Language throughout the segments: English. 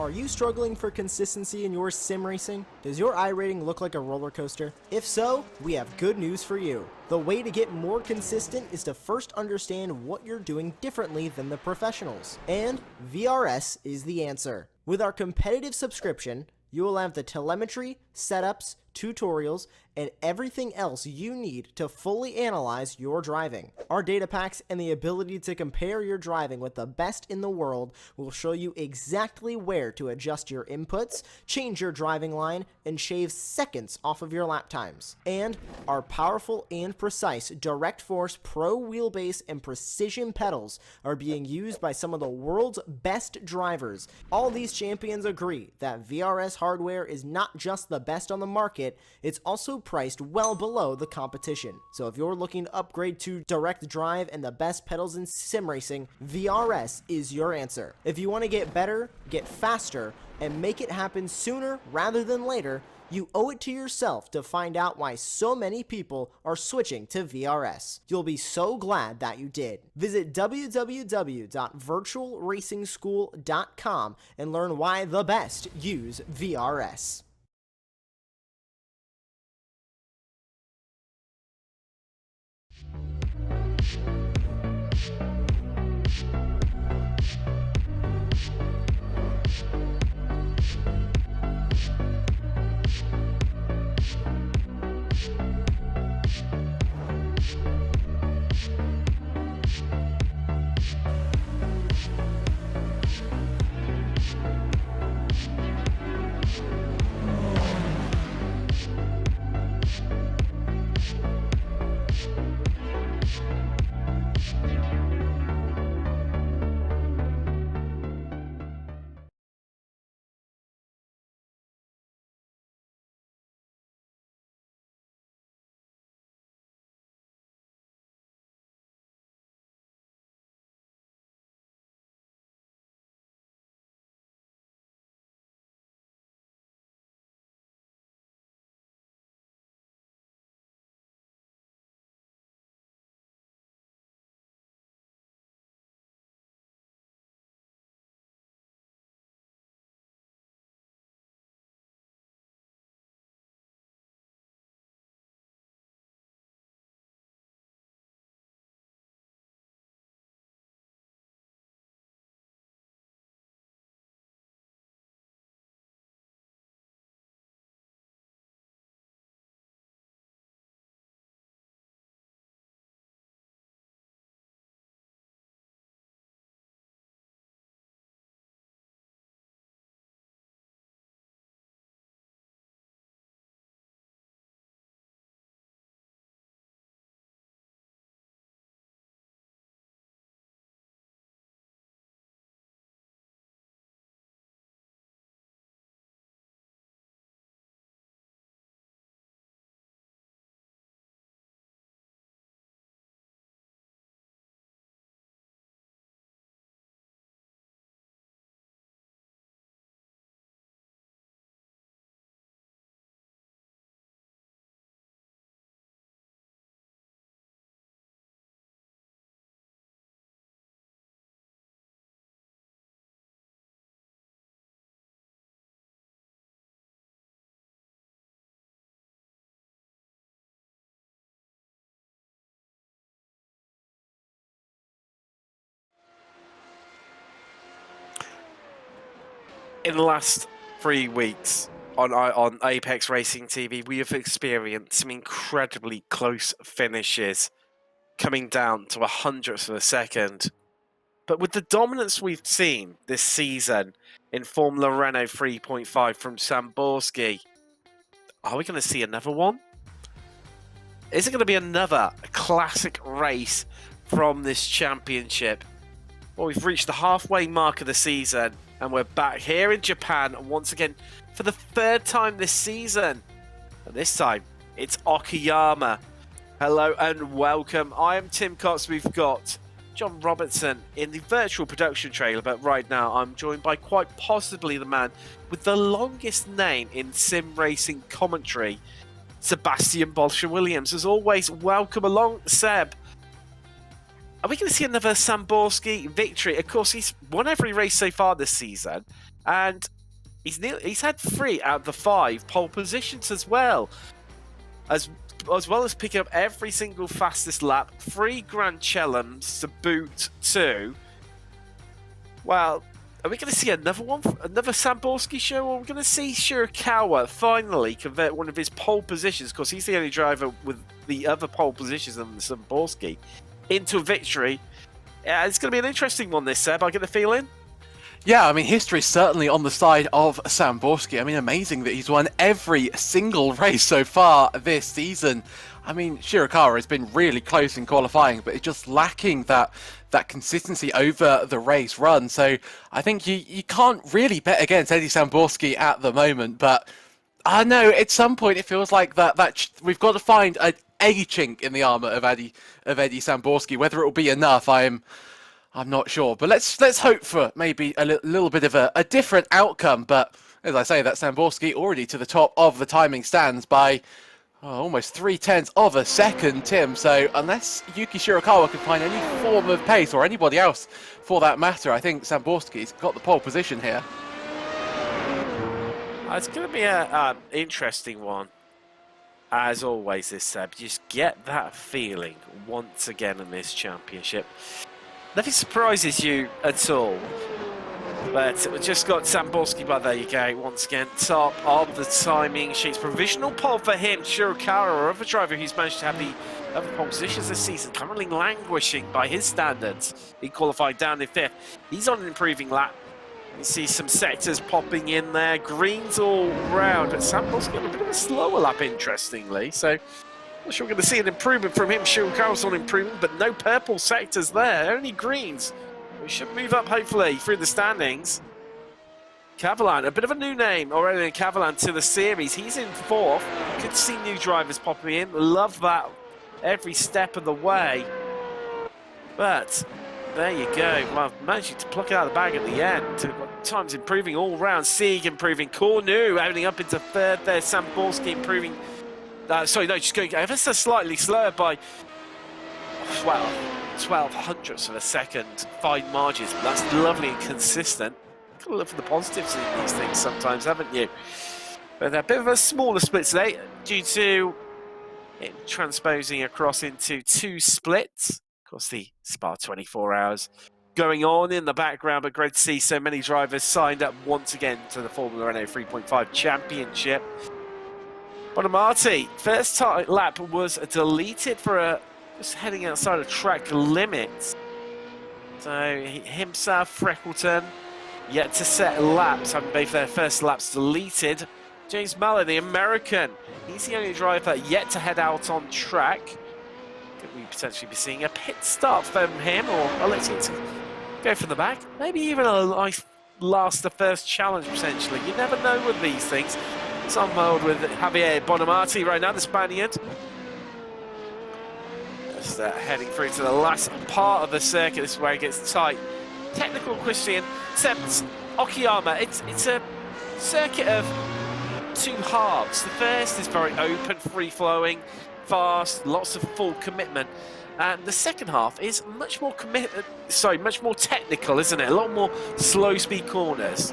Are you struggling for consistency in your sim racing? Does your iRating look like a roller coaster? If so, we have good news for you. The way to get more consistent is to first understand what you're doing differently than the professionals. And VRS is the answer. With our competitive subscription, you will have the telemetry, setups, tutorials, and everything else you need to fully analyze your driving. Our data packs and the ability to compare your driving with the best in the world will show you exactly where to adjust your inputs, change your driving line, and shave seconds off of your lap times. And our powerful and precise Direct Force Pro wheelbase and precision pedals are being used by some of the world's best drivers. All these champions agree that VRS hardware is not just the best on the market, it's also priced well below the competition. So if you're looking to upgrade to direct drive and the best pedals in sim racing, VRS is your answer. If you want to get better, get faster, and make it happen sooner rather than later, you owe it to yourself to find out why so many people are switching to VRS. You'll be so glad that you did. Visit www.virtualracingschool.com and learn why the best use VRS. In the last 3 weeks on Apex Racing TV, we have experienced some incredibly close finishes coming down to a hundredth of a second. But with the dominance we've seen this season in Formula Renault 3.5 from Samborski, are we going to see another one? Is it going to be another classic race from this championship? Well, we've reached the halfway mark of the season, and we're back here in Japan once again for the 3rd time this season. And this time, it's Okayama. Hello and welcome. I am Tim Cox. We've got John Robertson in the virtual production trailer, but right now I'm joined by quite possibly the man with the longest name in sim racing commentary, Sebastian Bolsher-Williams. As always, welcome along, Seb. Are we going to see another Samborski victory? Of course, he's won every race so far this season, and he's had 3 out of the 5 pole positions as well. As well as picking up every single fastest lap, 3 Grand Chelems to boot 2. Well, are we going to see another one, another Samborski show, or are we going to see Shirakawa finally convert one of his pole positions, because he's the only driver with the other pole positions than Samborski, into a victory? It's going to be an interesting one, this, Seb, I get the feeling. Yeah, I mean, history's certainly on the side of Samborski. I mean, amazing that he's won every single race so far this season. I mean, Shirakawa has been really close in qualifying, but it's just lacking that consistency over the race run. So I think you can't really bet against Eddie Samborski at the moment. But I know at some point it feels like that we've got to find a chink in the armor of Eddie Samborski. Whether it will be enough, I'm not sure, but let's hope for maybe a little bit of a different outcome. But as I say, that Samborski already to the top of the timing stands by almost 0.3 of a second, Tim. So unless Yuki Shirakawa can find any form of pace, or anybody else for that matter, I think Samborski's got the pole position here. It's going to be an interesting one. As always, this Seb, just get that feeling once again in this championship. Nothing surprises you at all, but we've just got Samborski, but there you go, once again, top of the timing sheets. Provisional pole for him. Shirakawa, or other driver who's managed to have the other pole positions this season, currently languishing by his standards. He qualified down in 5th. He's on an improving lap. You see some sectors popping in there, greens all round, but Samborski on a bit of a slower lap, interestingly, so not sure we're going to see an improvement from him. Shirakawa's on improvement, but no purple sectors there, only greens. We should move up, hopefully, through the standings. Cavalan, a bit of a new name already, Cavalan to the series. He's in 4th. Good to see new drivers popping in. Love that every step of the way. But there you go. Well, managing to pluck it out of the bag at the end. Time's improving all round. Sieg improving. Cornu opening up into 3rd there. Samborski improving. Sorry, no, just going ever so slightly slower by 12 hundredths of a second. Fine margins, but that's lovely and consistent. Got to look for the positives in these things sometimes, haven't you? But a bit of a smaller split today due to it transposing across into 2 splits. Of course, the Spa 24 hours going on in the background, but great to see so many drivers signed up once again to the Formula Renault 3.5 Championship. Bonamati, first lap was deleted for just heading outside of track limits. So himself, Freckleton, yet to set laps, having both their first laps deleted. James Mallow, the American, he's the only driver yet to head out on track. Could we potentially be seeing a pit start from him, or electing to go from the back? Maybe even a nice last the first challenge potentially. You never know with these things. It's on mode with Javier Bonamati right now, the Spaniard. Just heading through to the last part of the circuit. This is where it gets tight. Technical question, except Okayama. It's a circuit of 2 halves. The first is very open, free-flowing, fast, lots of full commitment. And the second half is much more much more technical, isn't it? A lot more slow-speed corners.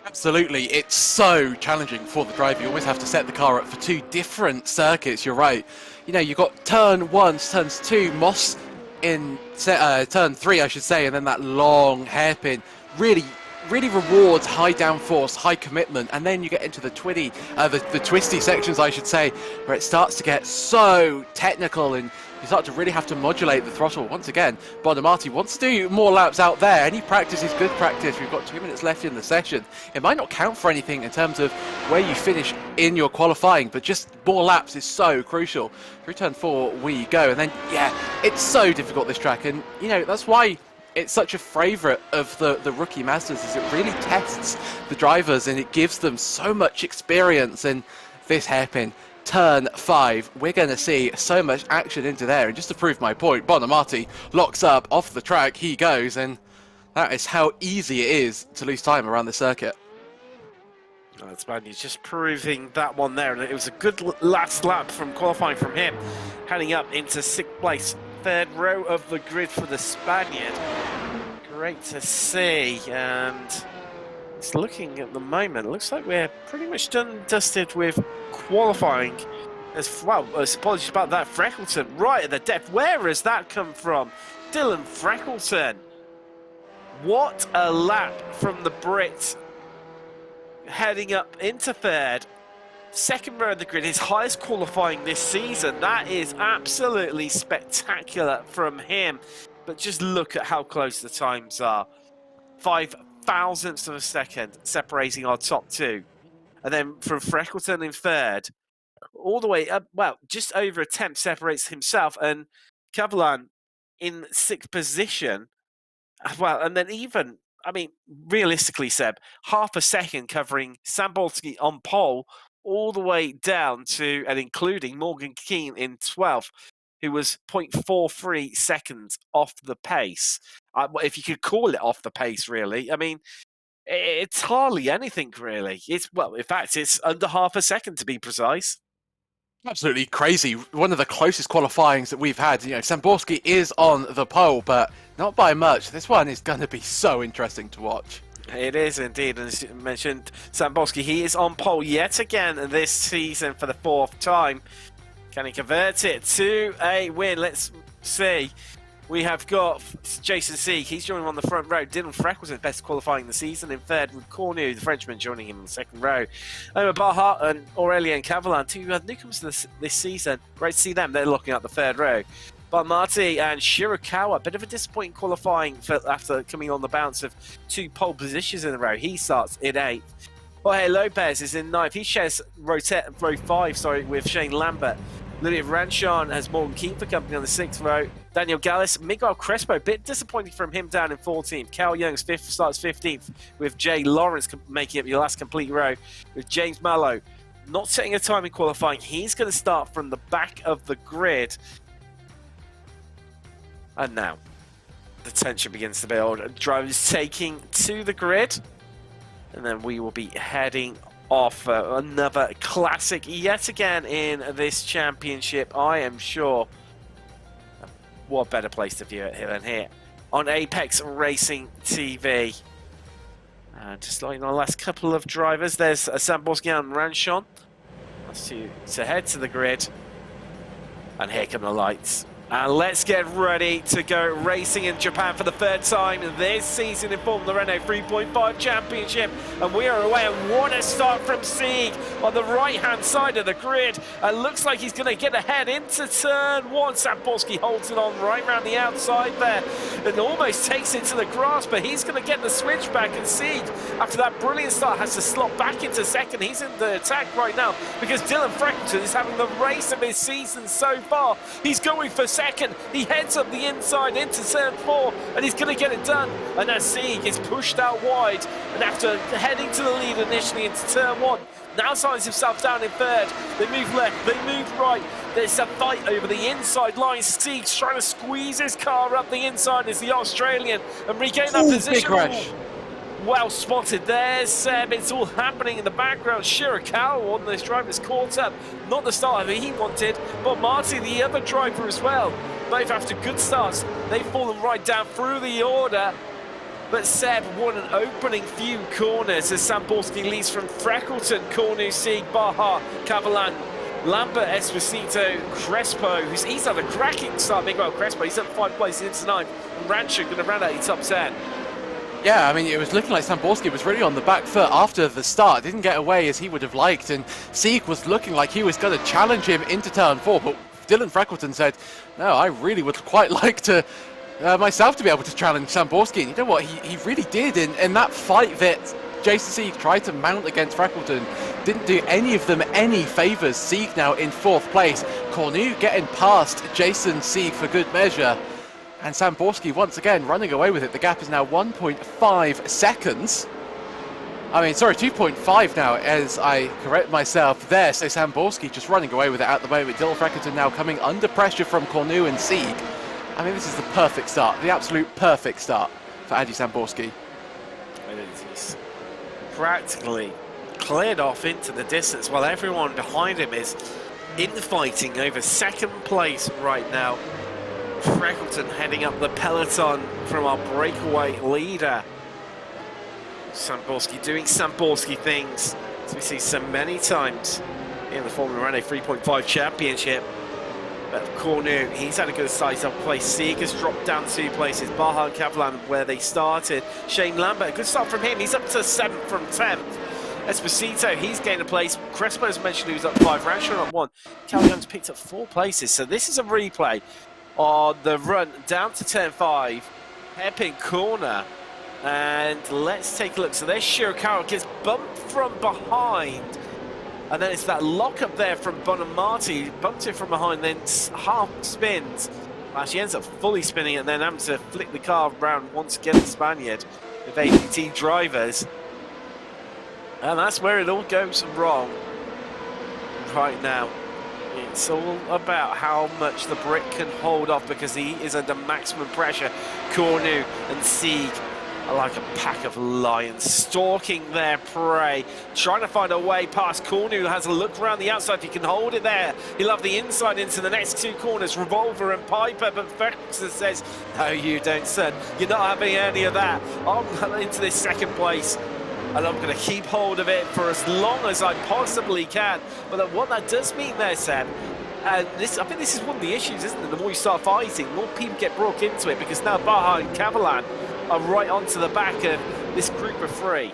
Absolutely, it's so challenging for the driver. You always have to set the car up for 2 different circuits, you're right. You know, you've got turn 1, turns 2, Moss in turn 3, I should say, and then that long hairpin. Really really rewards high downforce, high commitment, and then you get into the twisty sections, I should say, where it starts to get so technical and you start to really have to modulate the throttle. Once again, Bonamati wants to do more laps out there. Any practice is good practice. We've got 2 minutes left in the session. It might not count for anything in terms of where you finish in your qualifying, but just more laps is so crucial. Through turn 4 we go, and then, yeah, it's so difficult, this track, and, you know, that's why it's such a favourite of the rookie masters, is it really tests the drivers and it gives them so much experience. And this hairpin, turn 5, we're going to see so much action into there. And just to prove my point, Bonamati locks up off the track, he goes, and that is how easy it is to lose time around the circuit. That's bad news, just proving that one there. And it was a good last lap from qualifying from him, heading up into 6th place. 3rd row of the grid for the Spaniard. Great to see, and it's looking at the moment, it looks like we're pretty much done and dusted with qualifying. As well, apologies about that, Freckleton right at the depth. Where has that come from? Dylan Freckleton. What a lap from the Brit, heading up into 3rd. 2nd row of the grid, his highest qualifying this season. That is absolutely spectacular from him. But just look at how close the times are. 5 thousandths of a second separating our top 2. And then from Freckleton in 3rd, all the way up, well, just over a tenth separates himself. And Cavalan in 6th position. Well, and then even, I mean, realistically, Seb, half a second covering Sambolski on pole, all the way down to and including Morgan Keane in 12th, who was 0.43 seconds off the pace. If you could call it off the pace, really. I mean, it's hardly anything, really. It's, well, in fact, it's under half a second to be precise. Absolutely crazy. One of the closest qualifyings that we've had. You know, Samborski is on the pole, but not by much. This one is going to be so interesting to watch. It is indeed, and as you mentioned, Sambolski, he is on pole yet again this season for the 4th time. Can he convert it to a win? Let's see. We have got Jason Sieg, he's joining on the front row. Dylan Freckleton, best qualifying the season in 3rd, with Cornu, the Frenchman, joining him in the 2nd row. Omar Baha and Aurelien Cavalan, 2 newcomers this season. Great to see them, they're locking up the 3rd row. But Marty and Shirakawa, a bit of a disappointing qualifying after coming on the bounce of 2 pole positions in a row. He starts in 8th. Jorge Lopez is in 9th. He shares row 5 with Shane Lambert. Lydia Ranchon has Morgan Keane for company on the 6th row. Daniel Gallis, Miguel Crespo, a bit disappointing from him down in 14th. Cal Youngs starts 15th, with Jay Lawrence making up your last complete row. With James Mallow not setting a time in qualifying, he's going to start from the back of the grid. And now, the tension begins to build. Drivers taking to the grid. And then we will be heading off. Another classic yet again in this championship, I am sure. What better place to view it here than here on Apex Racing TV. Just like the last couple of drivers, there's Samborski and Ranchon. That's to head to the grid. And here come the lights. And let's get ready to go racing in Japan for the 3rd time this season in Formula Renault 3.5 Championship. And we are away, and what a start from Sieg on the right-hand side of the grid. And looks like he's going to get ahead into turn 1. Samborski holds it on right around the outside there and almost takes it to the grass, but he's going to get the switch back, and Sieg, after that brilliant start, has to slot back into 2nd. He's in the attack right now because Dylan Freckleton is having the race of his season so far. He's going for 2nd. He heads up the inside into turn 4, and he's going to get it done. And as Sieg is pushed out wide, and after heading to the lead initially into turn 1, now finds himself down in 3rd. They move left, they move right. There's a fight over the inside line. Sieg's trying to squeeze his car up the inside as the Australian and regain that position. Big crash. Well spotted there, Seb. It's all happening in the background. Shirakawa on this driver's caught up. Not the start he wanted, but Marty, the other driver as well. Both after good starts, they've fallen right down through the order. But Seb won an opening few corners as Samborski leads from Freckleton, Cornu, Sieg, Baha, Cavalan, Lambert, Esposito, Crespo, he's had a cracking start. Miguel Crespo, he's up 5 places into 9th. And Rancho going to round out your top 10. Yeah, I mean, it was looking like Samborski was really on the back foot after the start. Didn't get away as he would have liked, and Sieg was looking like he was going to challenge him into turn 4, but Dylan Freckleton said, no, I really would quite like to myself to be able to challenge Samborski. And you know what, he really did in that fight that Jason Sieg tried to mount against Freckleton. Didn't do any of them any favours. Sieg now in 4th place. Cornu getting past Jason Sieg for good measure. And Samborski once again running away with it. The gap is now 1.5 seconds. I mean, sorry, 2.5 now as I correct myself there. So Samborski just running away with it at the moment. Dylan Freckleton now coming under pressure from Cornu and Sieg. I mean, this is the perfect start, the absolute perfect start for Andy Samborski. He's practically cleared off into the distance while everyone behind him is infighting over 2nd place right now. Freckleton heading up the peloton from our breakaway leader. Samborski doing Samborski things, as we see so many times in the Formula Renault 3.5 Championship. But Cornu, he's had a good size-up place. Sieg has dropped down 2 places. Baja and Catalan, where they started. Shane Lambert, a good start from him. He's up to 7th from 10th. Esposito, he's gained a place. Crespo's mentioned he was up 5. Ranshaw up 1. Calhoun's picked up 4 places. So this is a replay on the run down to turn 5. Hairpin corner. And let's take a look. So there's Shirakawa, gets bumped from behind. And then it's that lock up there from Bonamati. Bumped it from behind, then half spins. Actually ends up fully spinning and then having to flick the car around once again, the Spaniard with APT drivers. And that's where it all goes wrong right now. It's all about how much the Brit can hold off because he is under maximum pressure. Cornu and Sieg are like a pack of lions stalking their prey, trying to find a way past. Cornu has a look around the outside if he can hold it there. He'll have the inside into the next 2 corners, Revolver and Piper, but Ferguson says, no you don't, son. You're not having any of that. I'm into this 2nd place. And I'm going to keep hold of it for as long as I possibly can. But what that does mean there, Seb, and this, I think this is one of the issues, isn't it? The more you start fighting, the more people get brought into it, because now Baja and Cavalan are right onto the back of this group of 3.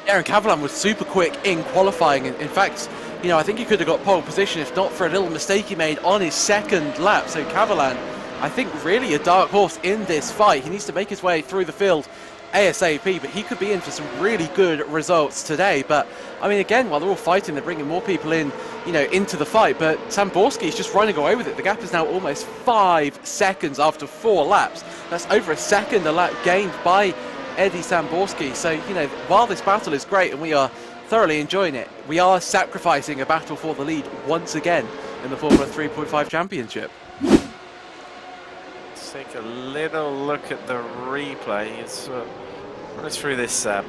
Yeah, and Cavalan was super quick in qualifying. In fact, you know, I think he could have got pole position if not for a little mistake he made on his 2nd lap. So Cavalan, I think, really a dark horse in this fight. He needs to make his way through the field ASAP, but he could be in for some really good results today. But I mean, again, while they're all fighting, they're bringing more people in, you know, into the fight. But Samborski is just running away with it. The gap is now almost 5 seconds after 4 laps. That's over a second a lap gained by Eddie Samborski. So, you know, while this battle is great and we are thoroughly enjoying it, we are sacrificing a battle for the lead once again in the Formula 3.5 Championship. Take a little look at the replay. It's run us through this, Seb.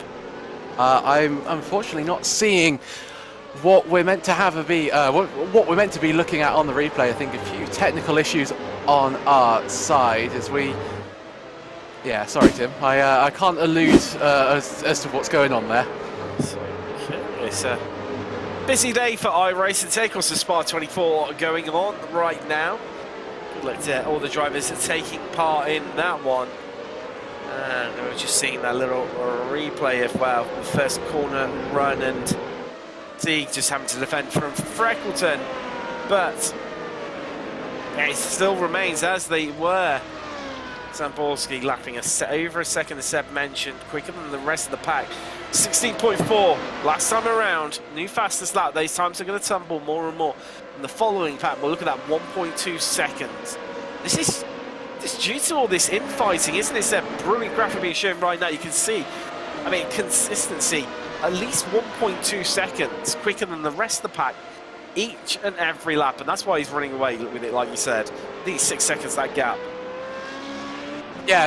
I'm unfortunately not seeing what we're meant to have what we're meant to be looking at on the replay. I think a few technical issues on our side as we. Yeah, sorry, Tim. I can't allude as to what's going on there. So, it's a busy day for iRacing. Take us to Spa 24 going on right now. Looked at all the drivers are taking part in that one, and we're just seeing that little replay of, well, the first corner run and Sieg just having to defend from Freckleton, but it still remains as they were. Samborski lapping over a second, as Seb mentioned, quicker than the rest of the pack. 16.4 last time around, new fastest lap. These times are going to tumble more and more. And the following pack, we'll look at that 1.2 seconds. This is just due to all this infighting, isn't it? Seb? Brilliant graphic being shown right now. You can see, I mean, consistency, at least 1.2 seconds quicker than the rest of the pack each and every lap. And that's why he's running away with it, like you said. These 6 seconds, that gap. Yeah,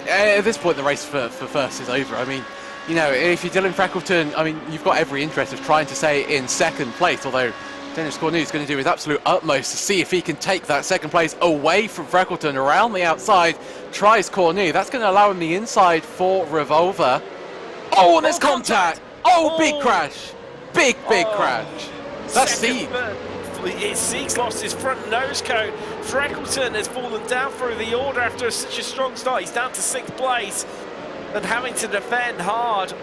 at this point the race for first is over. I mean, you know, if you're Dylan Freckleton, I mean, you've got every interest of trying to stay in 2nd place, although Dennis Cornu is going to do his absolute utmost to see if he can take that 2nd place away from Freckleton around the outside. Tries Cornu. That's going to allow him the inside for Revolver. Oh, and there's contact! Oh, big crash! Big crash! That's Steve. Sieg's lost his front nose cone. Freckleton has fallen down through the order after such a strong start. He's down to 6th place. and having to defend hard.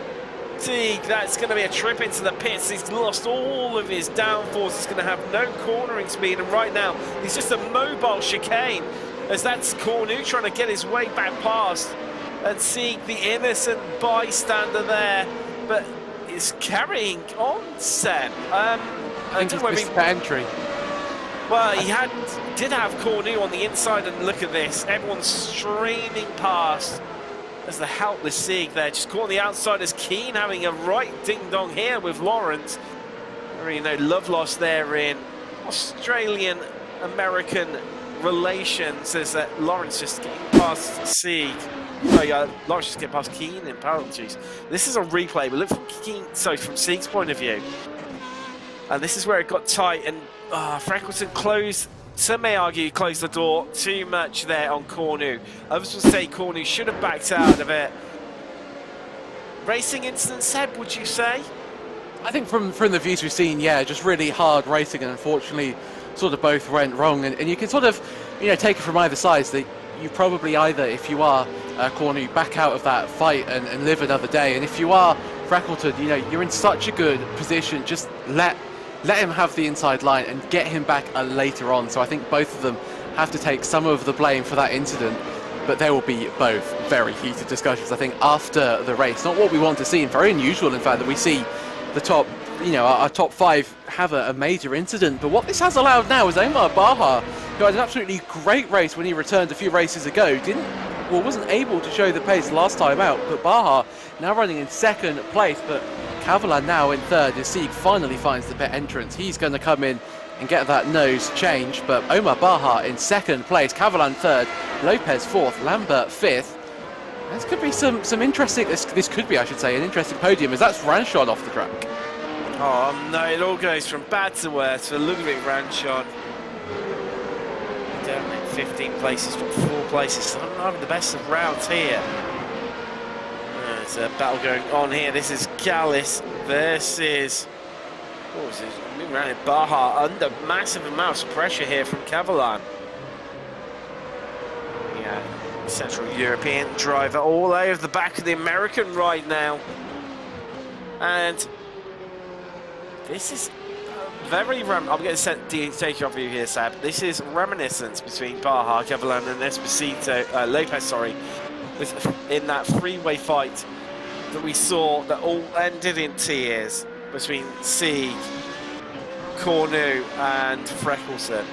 Teague, that's going to be a trip into the pits. He's lost all of his downforce. He's going to have no cornering speed, and right now he's just a mobile chicane, as that's Cornu trying to get his way back past, and Teague, the innocent bystander there, but is carrying on, Seb. I think he's missed the entry. Well, he did have Cornu on the inside, and look at this. Everyone's streaming past as the helpless Sieg there, just caught on the outside as Keane having a right ding-dong here with Lawrence. You know, love lost there in Australian-American relations as Lawrence just getting past Sieg. Lawrence just getting past Keane in penalties. This is a replay, but look from from Sieg's point of view. And this is where it got tight, and Freckleton closed, some may argue, closed the door too much there on Cornu. Others will say Cornu should have backed out of it. Racing incident, Seb, would you say? I think from the views we've seen, yeah, just really hard racing, and unfortunately sort of both went wrong. And you can sort of, you know, take it from either side, that you probably either, if you are Cornu, back out of that fight and live another day. And if you are Freckleton, you know, you're in such a good position, just let him have the inside line and get him back later on. So I think both of them have to take some of the blame for that incident, but there will be both very heated discussions, I think, after the race. Not what we want to see, and very unusual, in fact, that we see the top, you know, our top five have a major incident. But what this has allowed now is Omar Baha, who had an absolutely great race when he returned a few races ago, wasn't able to show the pace last time out, but Baha now running in second place, but Cavalan now in third as Sieg finally finds the pit entrance. He's going to come in and get that nose change, but Omar Baha in second place, Cavalan third, Lopez fourth, Lambert fifth. This could be some interesting, this could be, I should say, an interesting podium, as that's Ranchon off the track. Oh no, it all goes from bad to worse for Ludwig Ranchon. Down in 15 places from 4 places, so I'm not having the best of rounds here. There's a battle going on here. This is Gallus versus, what was it? Moving around in Baha under massive amounts of pressure here from Cavalan. Yeah, Central European driver all over the back of the American right now. And this is very I'm going to take you off you here, Sab. This is reminiscence between Baha, Cavalan, and Esposito, Lopez, sorry, in that freeway fight that we saw that all ended in tears between Sieg, Cornu, and Freckleton.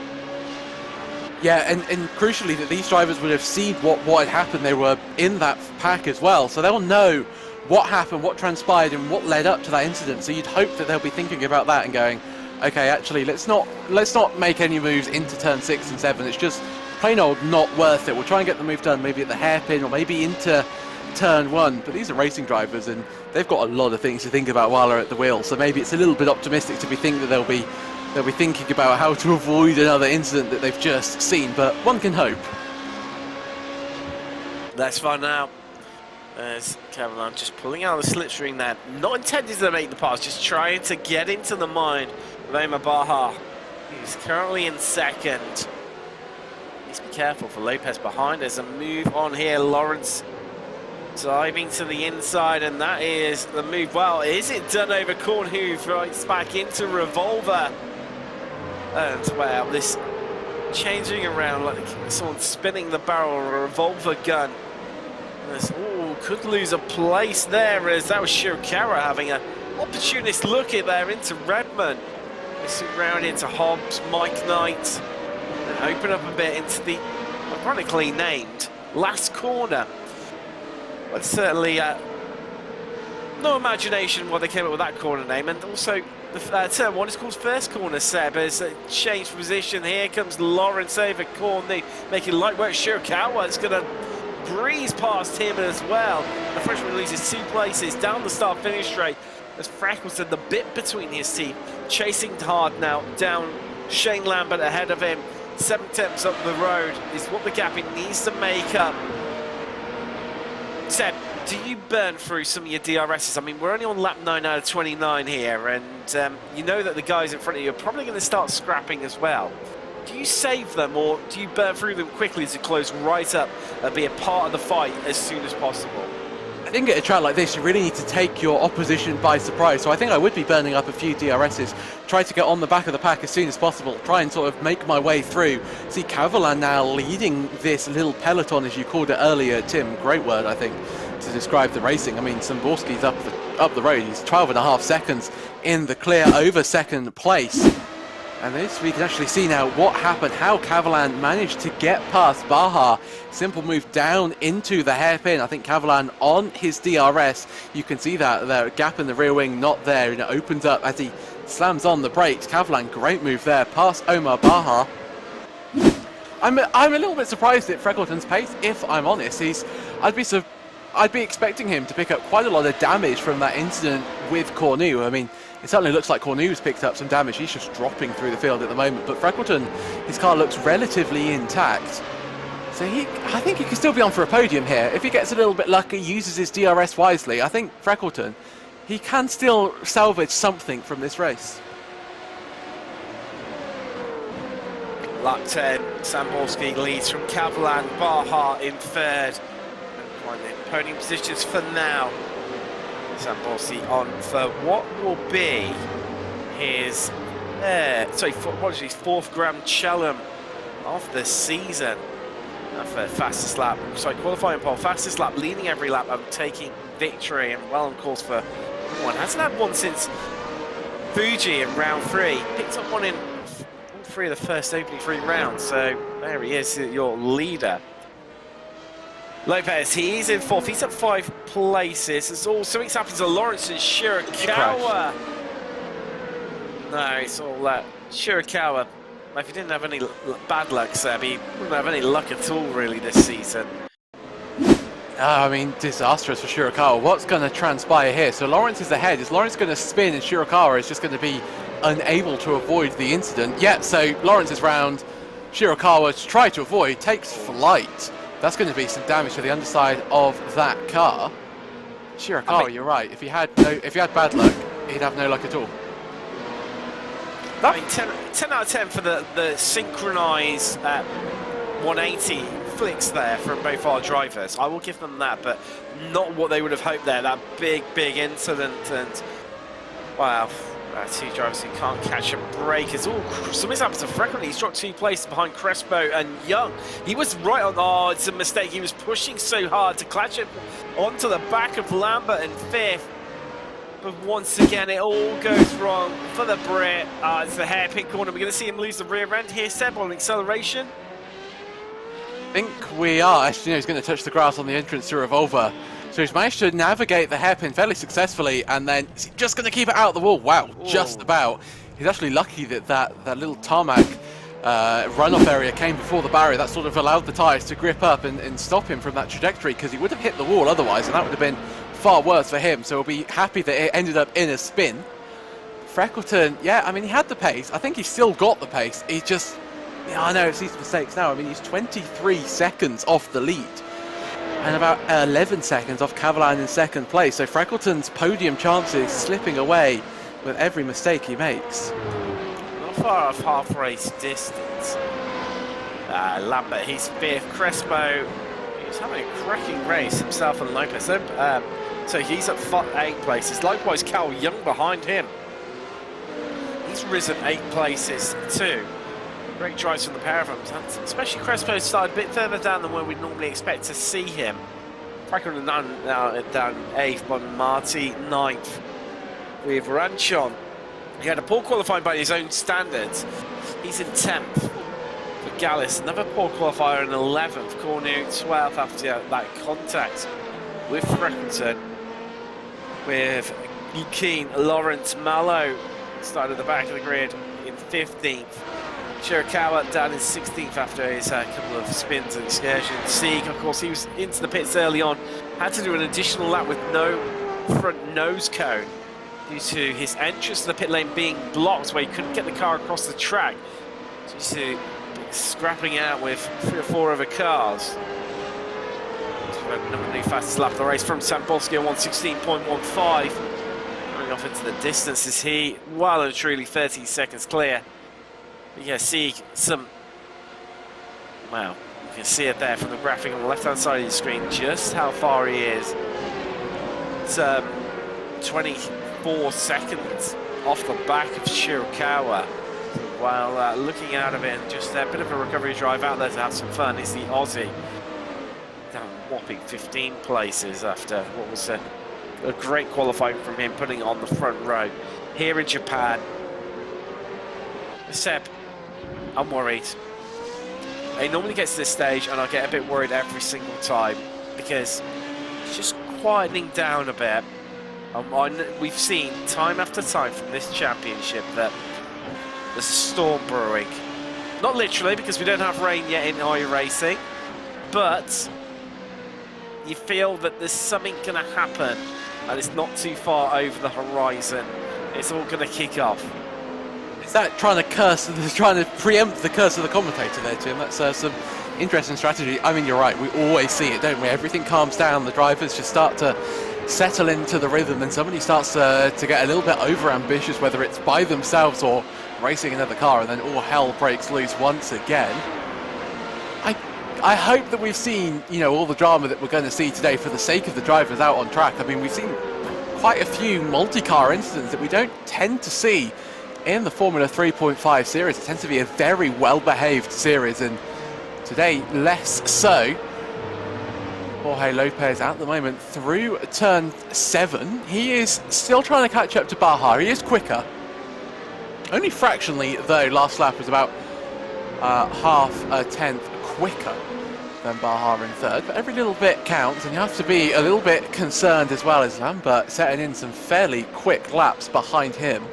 Yeah, and crucially that these drivers would have seen what had happened. They were in that pack as well, so they'll know what happened, what transpired, and what led up to that incident. So you'd hope that they'll be thinking about that and going, okay, actually, let's not make any moves into turn 6 and 7. It's just plain old not worth it. We'll try and get the move done maybe at the hairpin or maybe into turn 1. But these are racing drivers, and they've got a lot of things to think about while they're at the wheel. So maybe it's a little bit optimistic to think that they'll be thinking about how to avoid another incident that they've just seen. But one can hope. Let's find out. There's Cavalan just pulling out the slipstream there. Not intended to make the pass, just trying to get into the mind of Omar Baha. He's currently in second. Needs to be careful for Lopez behind. There's a move on here. Lawrence diving to the inside, and that is the move. Well, is it done over Cornu? Fights back into Revolver. And, well, this changing around like someone spinning the barrel of a revolver gun. Oh, could lose a place there, as that was Shirakawa having an opportunist look at there into Redmond. They swing round into Hobbs, Mike Knight, and open up a bit into the ironically named last corner. But certainly no imagination why they came up with that corner name, and also the turn 1 is called first corner, Seb, as changed position. Here comes Lawrence over Cornu, making light work. Shirakawa is going to breeze past him as well. The Frenchman loses 2 places down the start-finish straight as Freckleton, the bit between his team, chasing hard now down. Shane Lambert ahead of him. 7 tenths up the road is what the gap it needs to make up. Seb, do you burn through some of your DRSs? I mean, we're only on lap 9 out of 29 here, and you know that the guys in front of you are probably going to start scrapping as well. Do you save them, or do you burn through them quickly to close right up and be a part of the fight as soon as possible? I think at a track like this, you really need to take your opposition by surprise. So I think I would be burning up a few DRSs, try to get on the back of the pack as soon as possible, try and sort of make my way through. See Kavalan now leading this little peloton, as you called it earlier, Tim. Great word, I think, to describe the racing. I mean, Samborski's up the road. He's 12.5 seconds in the clear over second place. And this, we can actually see now what happened, how Kavalan managed to get past Baha. Simple move down into the hairpin. I think Kavalan on his DRS, you can see that the gap in the rear wing not there, and it opens up as he slams on the brakes. Kavalan, great move there, past Omar Baha. I'm a little bit surprised at Freckleton's pace, if I'm honest. I'd be expecting him to pick up quite a lot of damage from that incident with Cornu. I mean, it certainly looks like Cornu's picked up some damage. He's just dropping through the field at the moment. But Freckleton, his car looks relatively intact. So I think he can still be on for a podium here. If he gets a little bit lucky, uses his DRS wisely, I think Freckleton, he can still salvage something from this race. Lap 10, Samborski leads from Kavalan, Baha in third. Podium positions for now. Samborski on for what will be his fourth Grand Chelem of the season. For fastest lap, qualifying pole, fastest lap, leading every lap, and taking victory, and well on course for one. Hasn't had one since Fuji in round 3. Picked up one in all 3 of the first opening 3 rounds. So there he is, your leader. Lopez, he's in 4th, he's up 5 places. Something's happened to Lawrence and Shirakawa. No, it's all that. Shirakawa, if he didn't have any bad luck, Seb, he wouldn't have any luck at all, really, this season. I mean, disastrous for Shirakawa. What's going to transpire here? So Lawrence is ahead. Is Lawrence going to spin and Shirakawa is just going to be unable to avoid the incident? Yeah, so Lawrence is round. Shirakawa, to try to avoid, takes flight. That's going to be some damage to the underside of that car. Shirakawa, you're right. If he had bad luck, he'd have no luck at all. I mean, 10 out of 10 for the synchronised 180 flicks there from both our drivers. I will give them that, but not what they would have hoped there. That big incident, and wow. 2 drivers who can't catch a break. It's all something's happened to Freckleton. He's dropped 2 places behind Crespo and Young. He was right on. Oh, it's a mistake. He was pushing so hard to clutch it onto the back of Lambert in 5th. But once again, it all goes wrong for the Brit. It's the hairpin corner. We're going to see him lose the rear end here, Seb, on acceleration. I think we are. Actually, he's going to touch the grass on the entrance to Revolver. So he's managed to navigate the hairpin fairly successfully, and then he's just going to keep it out of the wall. Wow, just about. He's actually lucky that little tarmac runoff area came before the barrier. That sort of allowed the tyres to grip up and stop him from that trajectory, because he would have hit the wall otherwise, and that would have been far worse for him. So we'll be happy that it ended up in a spin. Freckleton, yeah, I mean, he had the pace. I think he's still got the pace. He just, yeah, I know it's these mistakes now. I mean, he's 23 seconds off the lead, and about 11 seconds off Kavalan in 2nd place. So Freckleton's podium chances slipping away with every mistake he makes. Not far off half race distance. Lambert, he's 5th. Crespo, he's having a cracking race himself and Lopez. So he's at 8 places. Likewise, Cal Young behind him. He's risen 8 places too. Great drives from the pair of them, especially Crespo started a bit further down than where we'd normally expect to see him. Freckleton now down 8th, but Marty 9th. With Ranchon, he had a poor qualifying by his own standards. He's in 10th. For Gallus, another poor qualifier in 11th. Cornu 12th after that contact with Freckleton. With Keen, Lawrence, Mallow started at the back of the grid in 15th. Shirakawa down in 16th after his couple of spins and excursions. Sieg, of course, he was into the pits early on. Had to do an additional lap with no front nose cone due to his entrance to the pit lane being blocked, where he couldn't get the car across the track due to scrapping out with 3 or 4 other cars. Number 2 fastest lap of the race from Samborski on 1:16.15. Going off into the distance is he, well and truly 13 seconds clear. But yeah, see wow, you can see it there from the graphic on the left-hand side of the screen, just how far he is 24 seconds off the back of Shirakawa. While looking out of it and just a bit of a recovery drive out there to have some fun is the Aussie. Down a whopping 15 places after what was a great qualifying from him, putting it on the front row. Here in Japan, Seb, I'm worried. He normally gets to this stage and I get a bit worried every single time because it's just quietening down a bit. We've seen time after time from this championship that there's a storm brewing. Not literally, because we don't have rain yet in iRacing, but you feel that there's something going to happen and it's not too far over the horizon. It's all going to kick off. Is that trying to preempt the curse of the commentator there, Tim? That's some interesting strategy. I mean, you're right, we always see it, don't we? Everything calms down, the drivers just start to settle into the rhythm, and somebody starts to get a little bit over-ambitious, whether it's by themselves or racing another car, and then all hell breaks loose once again. I hope that we've seen, you know, all the drama that we're going to see today for the sake of the drivers out on track. I mean, we've seen quite a few multi-car incidents that we don't tend to see in the Formula 3.5 series. It tends to be a very well-behaved series, and today less so. Jorge Lopez at the moment through turn 7. He is still trying to catch up to Baja. He is quicker. Only fractionally, though. Last lap was about half a tenth quicker than Baja in third. But every little bit counts, and you have to be a little bit concerned as well as Lambert setting in some fairly quick laps behind him.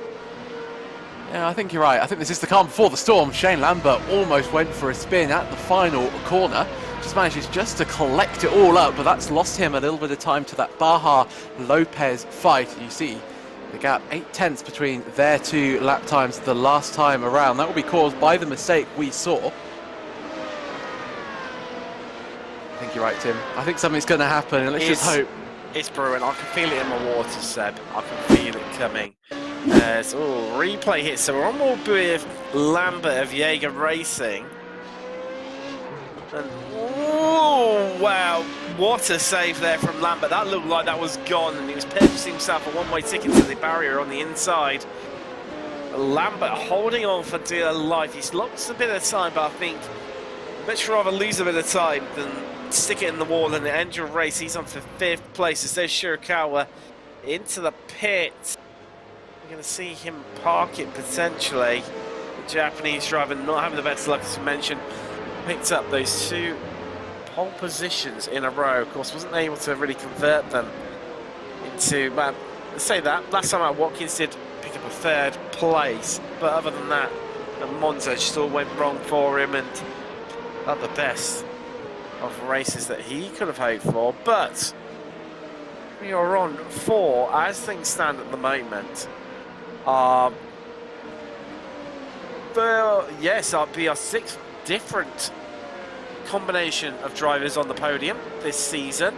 Yeah, I think you're right. I think this is the calm before the storm. Shane Lambert almost went for a spin at the final corner. Just manages just to collect it all up, but that's lost him a little bit of time to that Baja-Lopez fight. You see the gap, 8 tenths between their 2 lap times the last time around. That will be caused by the mistake we saw. I think you're right, Tim. I think something's going to happen, and let's just hope. It's brewing. I can feel it in my water, Seb. I can feel it coming. Replay hit. So we're on board with Lambert of Jaeger Racing. And, oh, wow, what a save there from Lambert. That looked like that was gone, and he was purchasing himself a one-way ticket to the barrier on the inside. Lambert holding on for dear life. He's lost a bit of time, but I think much rather lose a bit of time than stick it in the wall and end your race. He's on for 5th place. As there's Shirakawa into the pit. We're going to see him park it potentially. The Japanese driver not having the best luck, as mentioned. Picked up those 2 pole positions in a row. Of course, wasn't able to really convert them into, let's say that. Last time out, Watkins did pick up a 3rd place, but other than that, the Monza just all went wrong for him, and not the best of races that he could have hoped for. But we are on 4, as things stand at the moment. Yes, I'll be our 6th different combination of drivers on the podium this season.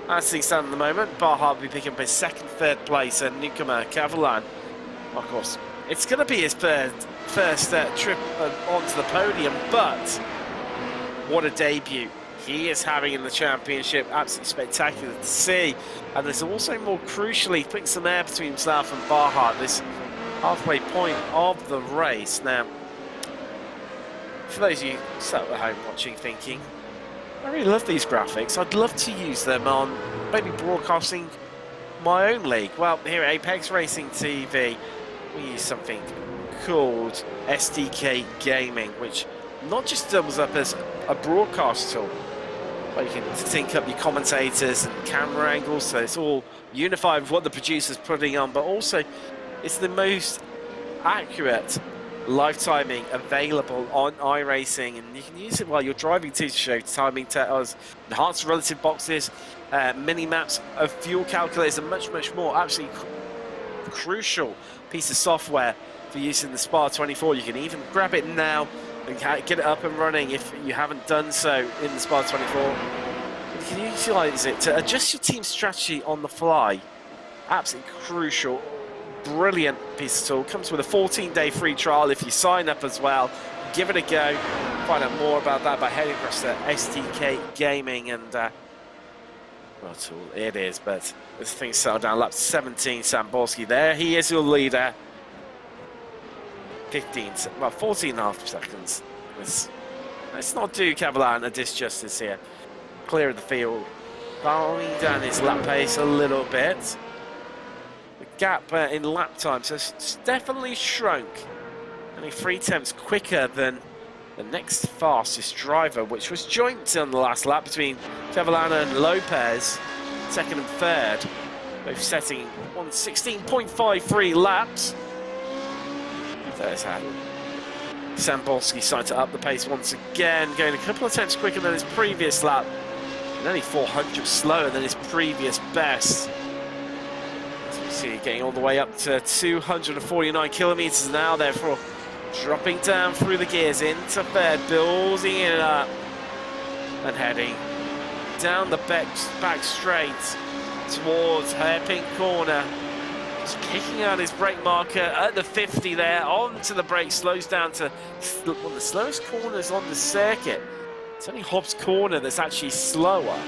As things stand at the moment, Baja will be picking up his 2nd, 3rd place, and newcomer Cavalan, of course, it's going to be his first trip onto the podium, but what a debut he is having in the championship. Absolutely spectacular to see. And there's also, more crucially, putting some air between himself and Baja at this halfway point of the race. Now, for those of you sat at home watching, thinking, I really love these graphics, I'd love to use them on maybe broadcasting my own league. Well, here at Apex Racing TV, we use something called SDK Gaming, which not just doubles up as a broadcast tool, but you can sync up your commentators and camera angles, so it's all unified with what the producer's putting on, but also it's the most accurate live timing available on iRacing, and you can use it while you're driving to show timing tells, enhanced relative boxes, mini maps of fuel calculators, and much more. Absolutely crucial piece of software for use in the Spa 24. You can even grab it now and get it up and running if you haven't done so in the Spa 24. You can utilize it to adjust your team's strategy on the fly. Absolutely crucial. Brilliant piece of tool. Comes with a 14-day free trial if you sign up as well. Give it a go. Find out more about that by heading across to SDK Gaming, and Not all it is, but this thing settled down. Lap 17, Samborski there. He is your leader. 14 and a half seconds. Let's not do Cavallari a disjustice here. Clear of the field. Bowing down his lap pace a little bit. The gap in lap time has definitely shrunk. Only 3 tenths quicker than the next fastest driver, which was joint on the last lap between Cavallari and Lopez, second and third. Both setting 1:16.53 laps. There's how Samborski starting to up the pace once again, going a couple of tenths quicker than his previous lap, and only 400 slower than his previous best. As we see, getting all the way up to 249 kilometers an hour, therefore dropping down through the gears into third, building it up, and heading down the back straight towards hairpin corner. Just kicking out his brake marker at the 50 there, onto the brake, slows down to one of the slowest corners on the circuit. It's only Hobbs Corner that's actually slower.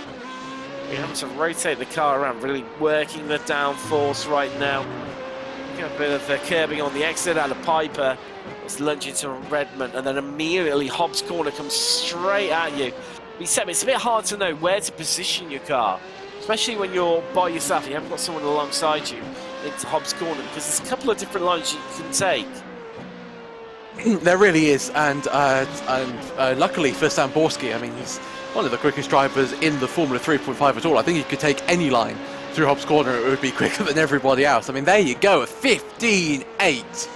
We're having to rotate the car around, really working the downforce right now. Got a bit of the curbing on the exit out of Piper. It's lunging to Redmond, and then immediately Hobbs Corner comes straight at you. It's a bit hard to know where to position your car, especially when you're by yourself, you haven't got someone alongside you into Hobbs Corner, because there's a couple of different lines you can take. There really is, and luckily for Samborski, I mean, he's one of the quickest drivers in the Formula 3.5 at all. I think he could take any line through Hobbs Corner, it would be quicker than everybody else. I mean, there you go, a 15.8.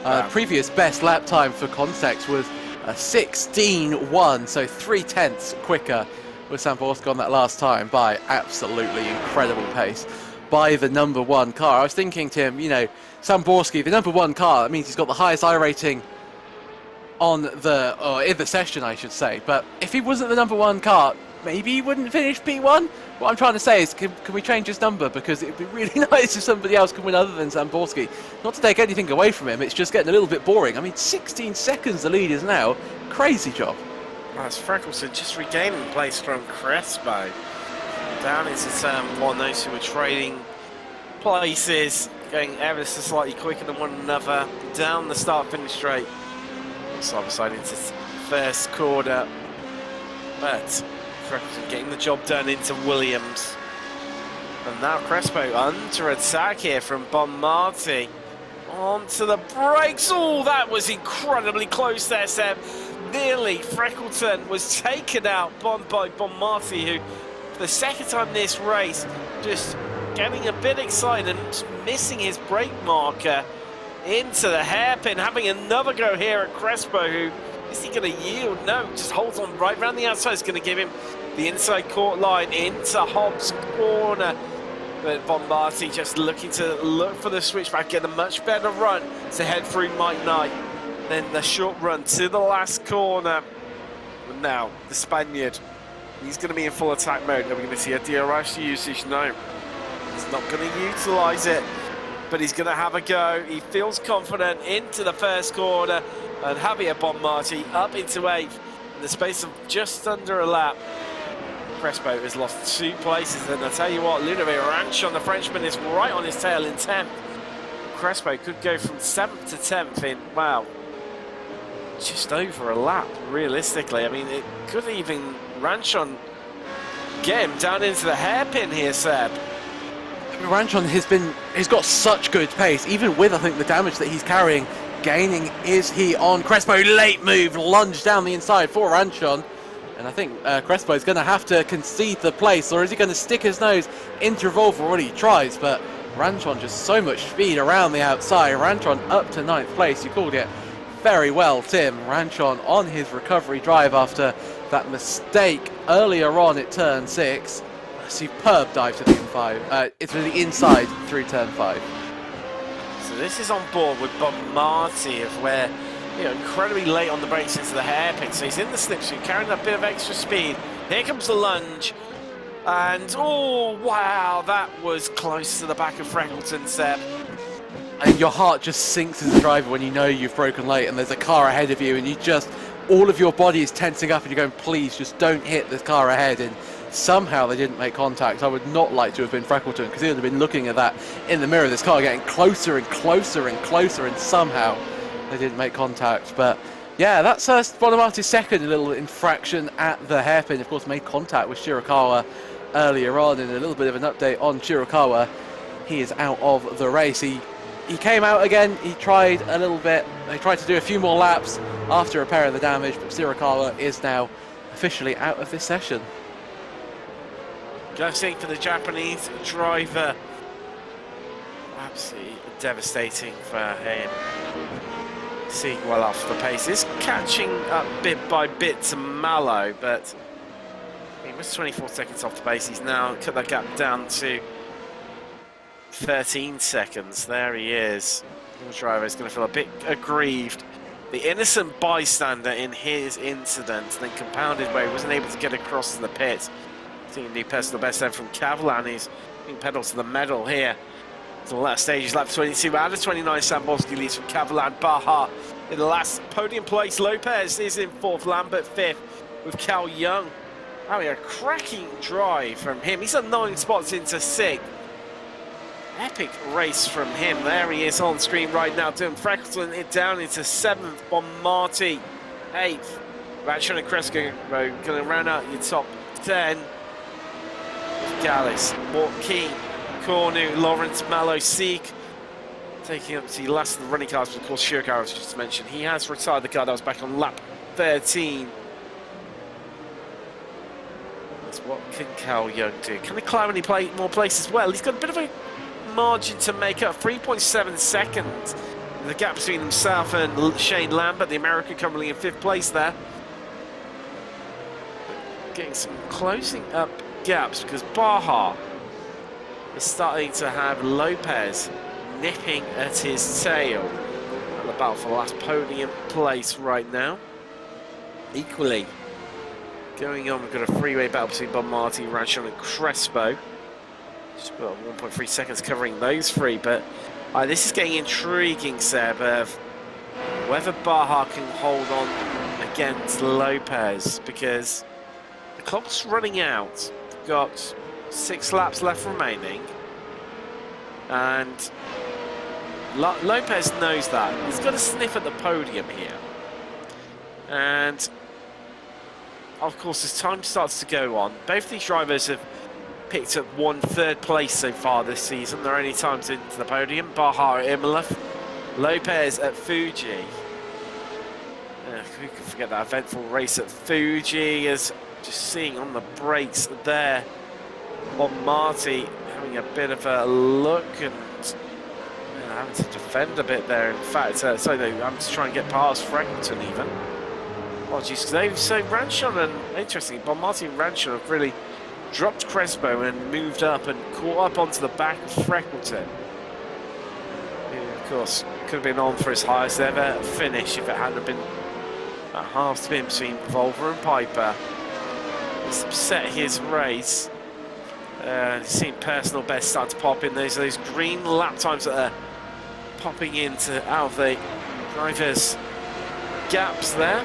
Wow. Previous best lap time for context was a 16.1, so 3 tenths quicker with Samborski on that last time by absolutely incredible pace by the number 1 car. I was thinking, Tim, you know, Samborski, the number 1 car, that means he's got the highest iRating on the, or in the session, I should say. But if he wasn't the number 1 car, maybe he wouldn't finish P1. What I'm trying to say is, can we change his number? Because it'd be really nice if somebody else could win other than Samborski. Not to take anything away from him, it's just getting a little bit boring. I mean, 16 seconds the lead is now. Crazy job. That's Freckleton just regaining place from Crespo. Down into turn 1, those who were trading places, going ever so slightly quicker than one another. Down the start-finish straight. Side by side into first corner. But Freckleton getting the job done into Williams. And now Crespo under attack here from Bonmarti. Onto the brakes. Oh, that was incredibly close there, Seb. Nearly Freckleton was taken out by Bonmarti, who for the second time this race just getting a bit excited and missing his brake marker into the hairpin, having another go here at Crespo, who is he going to yield? No, just holds on right around the outside. It's going to give him the inside court line into Hobbs Corner. But Bonmarti just looking for the switchback, get a much better run to head through Mike Knight. Then the short run to the last corner. And now the Spaniard, he's going to be in full attack mode. Are we going to see a DRS usage? No, he's not going to utilise it, but he's going to have a go. He feels confident into the first corner, and Javier Bonmarti up into 8th in the space of just under a lap. Crespo has lost 2 places, and I tell you what, Ludovic Ranchon, the Frenchman, is right on his tail in 10th. Crespo could go from 7th to 10th in, wow, just over a lap, realistically. I mean, it could even Ranchon get him down into the hairpin here, Seb. Ranchon he's got such good pace, even with, I think, the damage that he's carrying. Gaining is he on Crespo? Late move, lunge down the inside for Ranchon. And I think Crespo is going to have to concede the place, or is he going to stick his nose into revolve for what he tries? But Ranchon just so much speed around the outside. Ranchon up to 9th place. You called it very well, Tim. Ranchon on his recovery drive after that mistake earlier on at turn 6. A superb dive to the it's to the inside through turn 5. So this is on board with Bonmarti, of where, you know, incredibly late on the brakes into the hairpin. So he's in the slipstream, carrying a bit of extra speed. Here comes the lunge. And, oh, wow, that was close to the back of Freckleton, Seb. And your heart just sinks as a driver when you know you've broken late and there's a car ahead of you, and you just, all of your body is tensing up and you're going, please just don't hit the car ahead. And somehow they didn't make contact. I would not like to have been Freckleton, because he would have been looking at that in the mirror, this car getting closer and closer and closer, and somehow they didn't make contact. But yeah, that's Bonamati's second little infraction at the hairpin. Of course, made contact with Shirakawa earlier on. And a little bit of an update on Shirakawa, he is out of the race. He came out again, he tried a little bit, he tried to do a few more laps after repairing the damage, but Shirakawa is now officially out of this session. Gusting for the Japanese driver. Absolutely devastating for him. Seeing well off the pace. Is catching up bit by bit to Mallow, but he was 24 seconds off the pace. He's now cut that gap down to 13 seconds. There he is. The driver is going to feel a bit aggrieved. The innocent bystander in his incident, then compounded where he wasn't able to get across to the pit. Seeing a new personal best then from Cavalan, who's being pedaled to the medal here. To the last stage, lap 22 out of 29. Samborski leads from Cavalan. Baja in the last podium place. Lopez is in fourth. Lambert fifth with Cal Young. Having a cracking drive from him. He's at 9 spots into 6th. Epic race from him. There he is on screen right now. Doing Freckleton it down into 7th. Bonmati 8th. Ratchet and Cresco going to round out your top 10. Gallus, Joaquin, Cornu, Lawrence, Mallow, Seek. Taking up the last of the running cars, but of course Shirakawa was just mentioned. He has retired the car that was back on lap 13. That's what can Cal Young do? Can he climb any more places? Well, he's got a bit of a margin to make up, 3.7 seconds. The gap between himself and Shane Lambert, the American, currently in 5th place there. Getting some closing up gaps because Baja is starting to have Lopez nipping at his tail. And the battle for the last podium place right now. Equally going on, we've got a freeway battle between Bonmati, Ranchon and Crespo. Just about 1.3 seconds covering those three, but this is getting intriguing, Seb, of whether Baja can hold on against Lopez, because the clock's running out. We've got 6 laps left remaining, and Lopez knows that. He's got a sniff at the podium here. And, of course, as time starts to go on, both these drivers have picked up 1/3 place so far this season. They're only times into the podium. Baja at Imola, Lopez at Fuji. We can forget that eventful race at Fuji, as just seeing on the brakes there, Bonmati having a bit of a look and having to defend a bit there. In fact, so I'm just trying to get past Frankton even. Apologies, because so Ranchon and, interestingly, Bonmati and Ranchon have really dropped Crespo and moved up and caught up onto the back of Freckleton. Of course, could have been on for his highest ever finish if it hadn't been a half spin between Volver and Piper. He's upset his race. Seen personal best start to pop in. Those green lap times that are popping into out of the drivers' gaps there.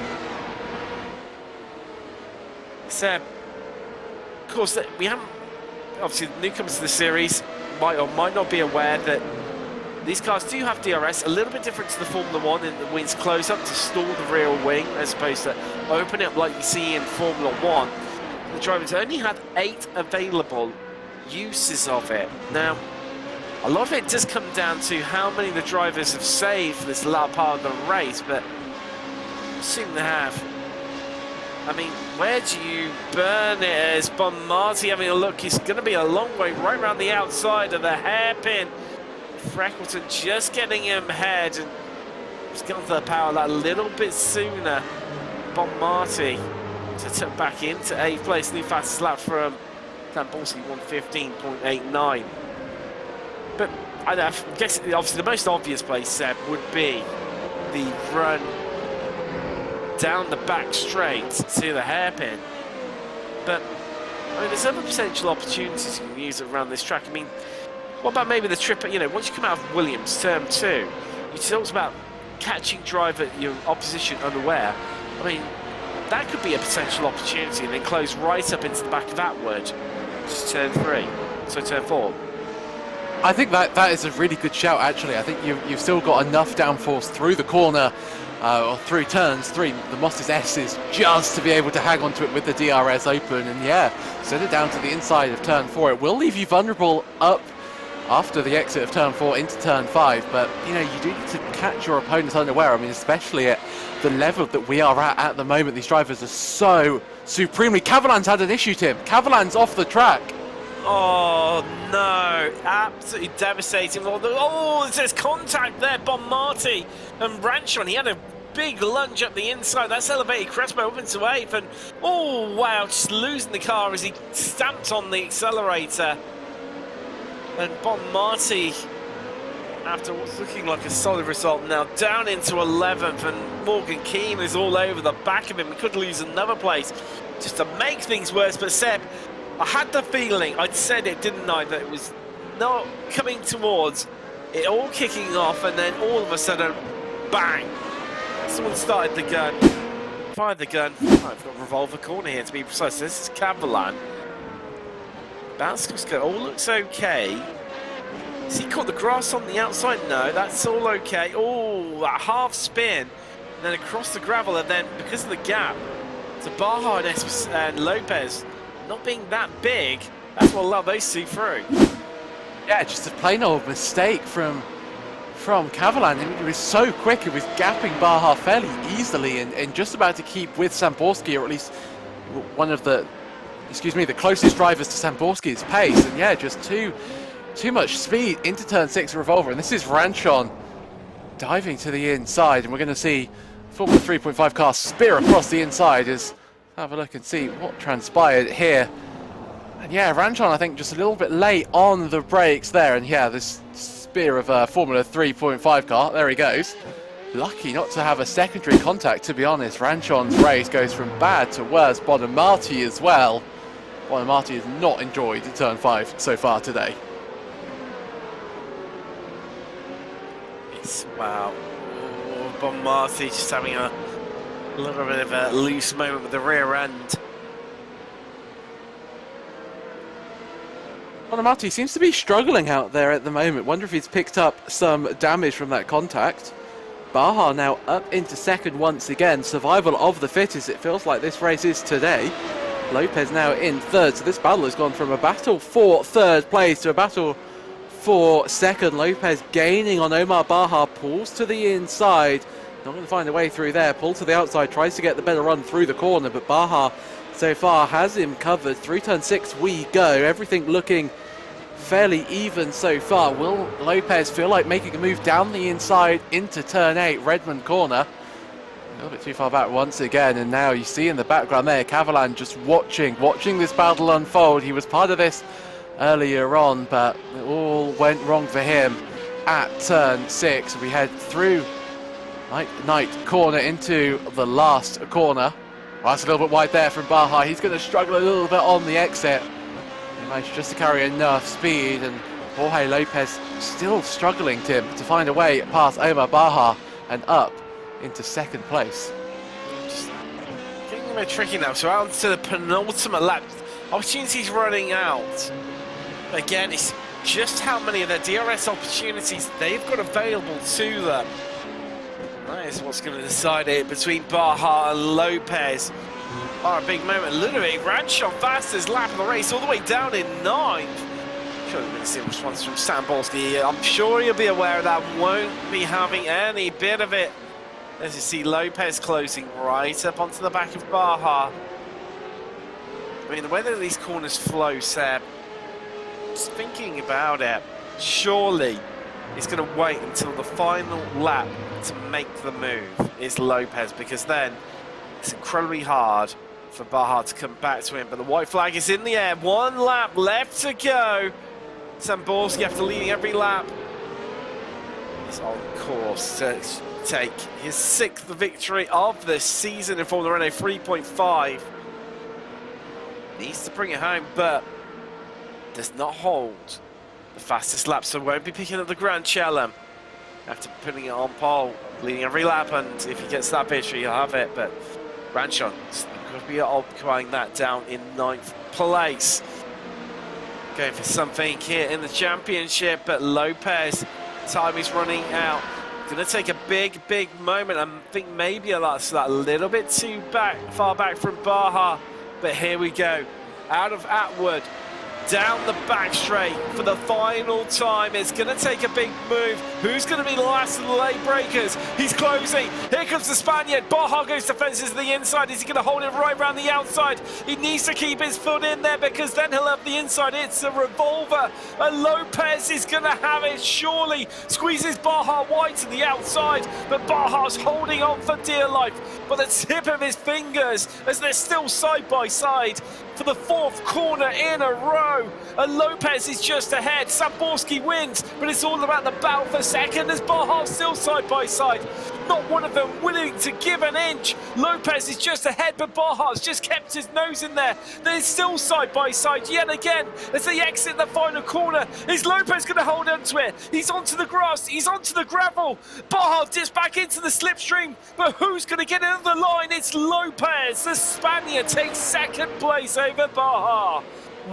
Seb, of course, we haven't, obviously the newcomers to the series might or might not be aware that these cars do have DRS, a little bit different to the Formula 1 in the wings close up to stall the rear wing as opposed to open it up like you see in Formula 1. The drivers only had 8 available uses of it. Now, a lot of it does come down to how many the drivers have saved for this latter part of the race, but seem to have. I mean, where do you burn it as Bonmati having a look? He's going to be a long way right around the outside of the hairpin. Freckleton just getting him ahead and just going to the power that a little bit sooner. Bonmati to tuck back into 8th place, new fastest lap from Tamborski, 1:15.89. But I guess obviously the most obvious place, Seb, would be the run down the back straight to the hairpin. But I mean, there's other potential opportunities you can use around this track. I mean, what about maybe the trip, you know, once you come out of Williams, turn 2, you talked about catching drive at your opposition unaware. I mean, that could be a potential opportunity, and then close right up into the back of that wood. Just turn 3, so turn 4. I think that is a really good shout, actually. I think you've still got enough downforce through the corner, or through turns 3, the Moss's S's, just to be able to hang on to it with the DRS open, and yeah, send it down to the inside of turn 4. It will leave you vulnerable up after the exit of turn 4 into turn 5, but you know, you do need to catch your opponents unaware. I mean, especially at the level that we are at the moment, these drivers are so supremely... Cavalan's had an issue, Tim. Cavalan's off the track. Oh no, absolutely devastating. Oh, there's contact there, Bon Marti and Ranchon. He had a big lunge up the inside. That's elevated Crespo up into 8th, and oh wow, just losing the car as he stamped on the accelerator. And Bon Marti, after what's looking like a solid result, now down into 11th, and Morgan Keane is all over the back of him. We could lose another place just to make things worse. But Seb, I had the feeling, I'd said it, didn't I, that it was not coming towards it all kicking off, and then all of a sudden, bang! Someone started the gun, fired the gun. Oh, I've got revolver corner here to be precise. This is Cavalan. That's all looks okay. Has he caught the grass on the outside? No, that's all okay. Oh, that half spin, and then across the gravel, and then because of the gap, to Baja and Lopez not being that big, that's what allowed those two through. Yeah, just a plain old mistake from Cavalan. It was so quick, it was gapping Baja fairly easily, and just about to keep with Samborski, or at least one of the closest drivers to Samborski's pace. And yeah, just too much speed into turn 6 Revolver, and this is Ranchon diving to the inside, and we're going to see Formula 3.5 car spear across the inside. As have a look and see what transpired here. And yeah, Ranchon, I think, just a little bit late on the brakes there, and yeah, this spear of a Formula 3.5 car, there he goes. Lucky not to have a secondary contact, to be honest. Ranchon's race goes from bad to worse. Bonamati as well. Bonamati has not enjoyed turn 5 so far today. Wow. Oh, Bonamati just having a little bit of a loose moment with the rear end. Bonamati seems to be struggling out there at the moment. Wonder if he's picked up some damage from that contact. Baja now up into 2nd once again. Survival of the fittest, it feels like this race is today. Lopez now in 3rd, so this battle has gone from a battle for 3rd place to a battle for 2nd. Lopez gaining on Omar Baja, pulls to the inside, not going to find a way through there, pull to the outside, tries to get the better run through the corner, but Baja so far has him covered. Through turn 6 we go, everything looking fairly even so far. Will Lopez feel like making a move down the inside into turn 8, Redmond corner? A little bit too far back once again, and now you see in the background there, Cavalan just watching this battle unfold. He was part of this earlier on, but it all went wrong for him at turn 6. We head through Knight corner into the last corner. Well, that's a little bit wide there from Baja. He's going to struggle a little bit on the exit. He managed just to carry enough speed, and Jorge Lopez still struggling, Tim, to find a way past Omar Baja and up into 2nd place. Just getting a bit tricky now. So out to the penultimate lap. Opportunities running out. Again, it's just how many of their DRS opportunities they've got available to them. That is what's going to decide it between Baja and Lopez. Oh, a big moment. Ludovic Ranchon, fastest lap of the race, all the way down in 9th. Sure, we're going to see a response from Samborski. I'm sure you'll be aware of that. Won't be having any bit of it. As you see Lopez closing right up onto the back of Baja. I mean, the way that these corners flow, Seb, just thinking about it, surely he's going to wait until the final lap to make the move, is Lopez, because then it's incredibly hard for Baja to come back to him. But the white flag is in the air. 1 lap left to go. Samborski, after leading every lap, is on course to take his 6th victory of the season in Formula Renault 3.5. Needs to bring it home, but does not hold the fastest lap, so won't be picking up the Grand Chelem after putting it on pole, leading every lap, and if he gets that victory, he'll have it. But Ranchon could be occupying that down in 9th place. Going for something here in the championship, but Lopez, time is running out. Going to take a big moment. I think maybe that's that little bit too far back from Baja, but here we go. Out of Atwood, down the back straight for the final time. It's going to take a big move. Who's going to be the last of the late breakers? He's closing. Here comes the Spaniard. Baja goes to fences to the inside. Is he going to hold it right around the outside? He needs to keep his foot in there because then he'll have the inside. It's a revolver. And Lopez is going to have it, surely. Squeezes Baja wide to the outside, but Baja's holding on for dear life by the tip of his fingers as they're still side by side for the 4th corner in a row. And Lopez is just ahead. Samborski wins, but it's all about the battle for second as Baja still side by side. Not one of them willing to give an inch. Lopez is just ahead, but Baja's just kept his nose in there. They're still side by side yet again as they exit the final corner. Is Lopez going to hold on to it? He's onto the grass. He's onto the gravel. Baja dips back into the slipstream, but who's going to get into the line? It's Lopez. The Spaniard takes second place over Baja.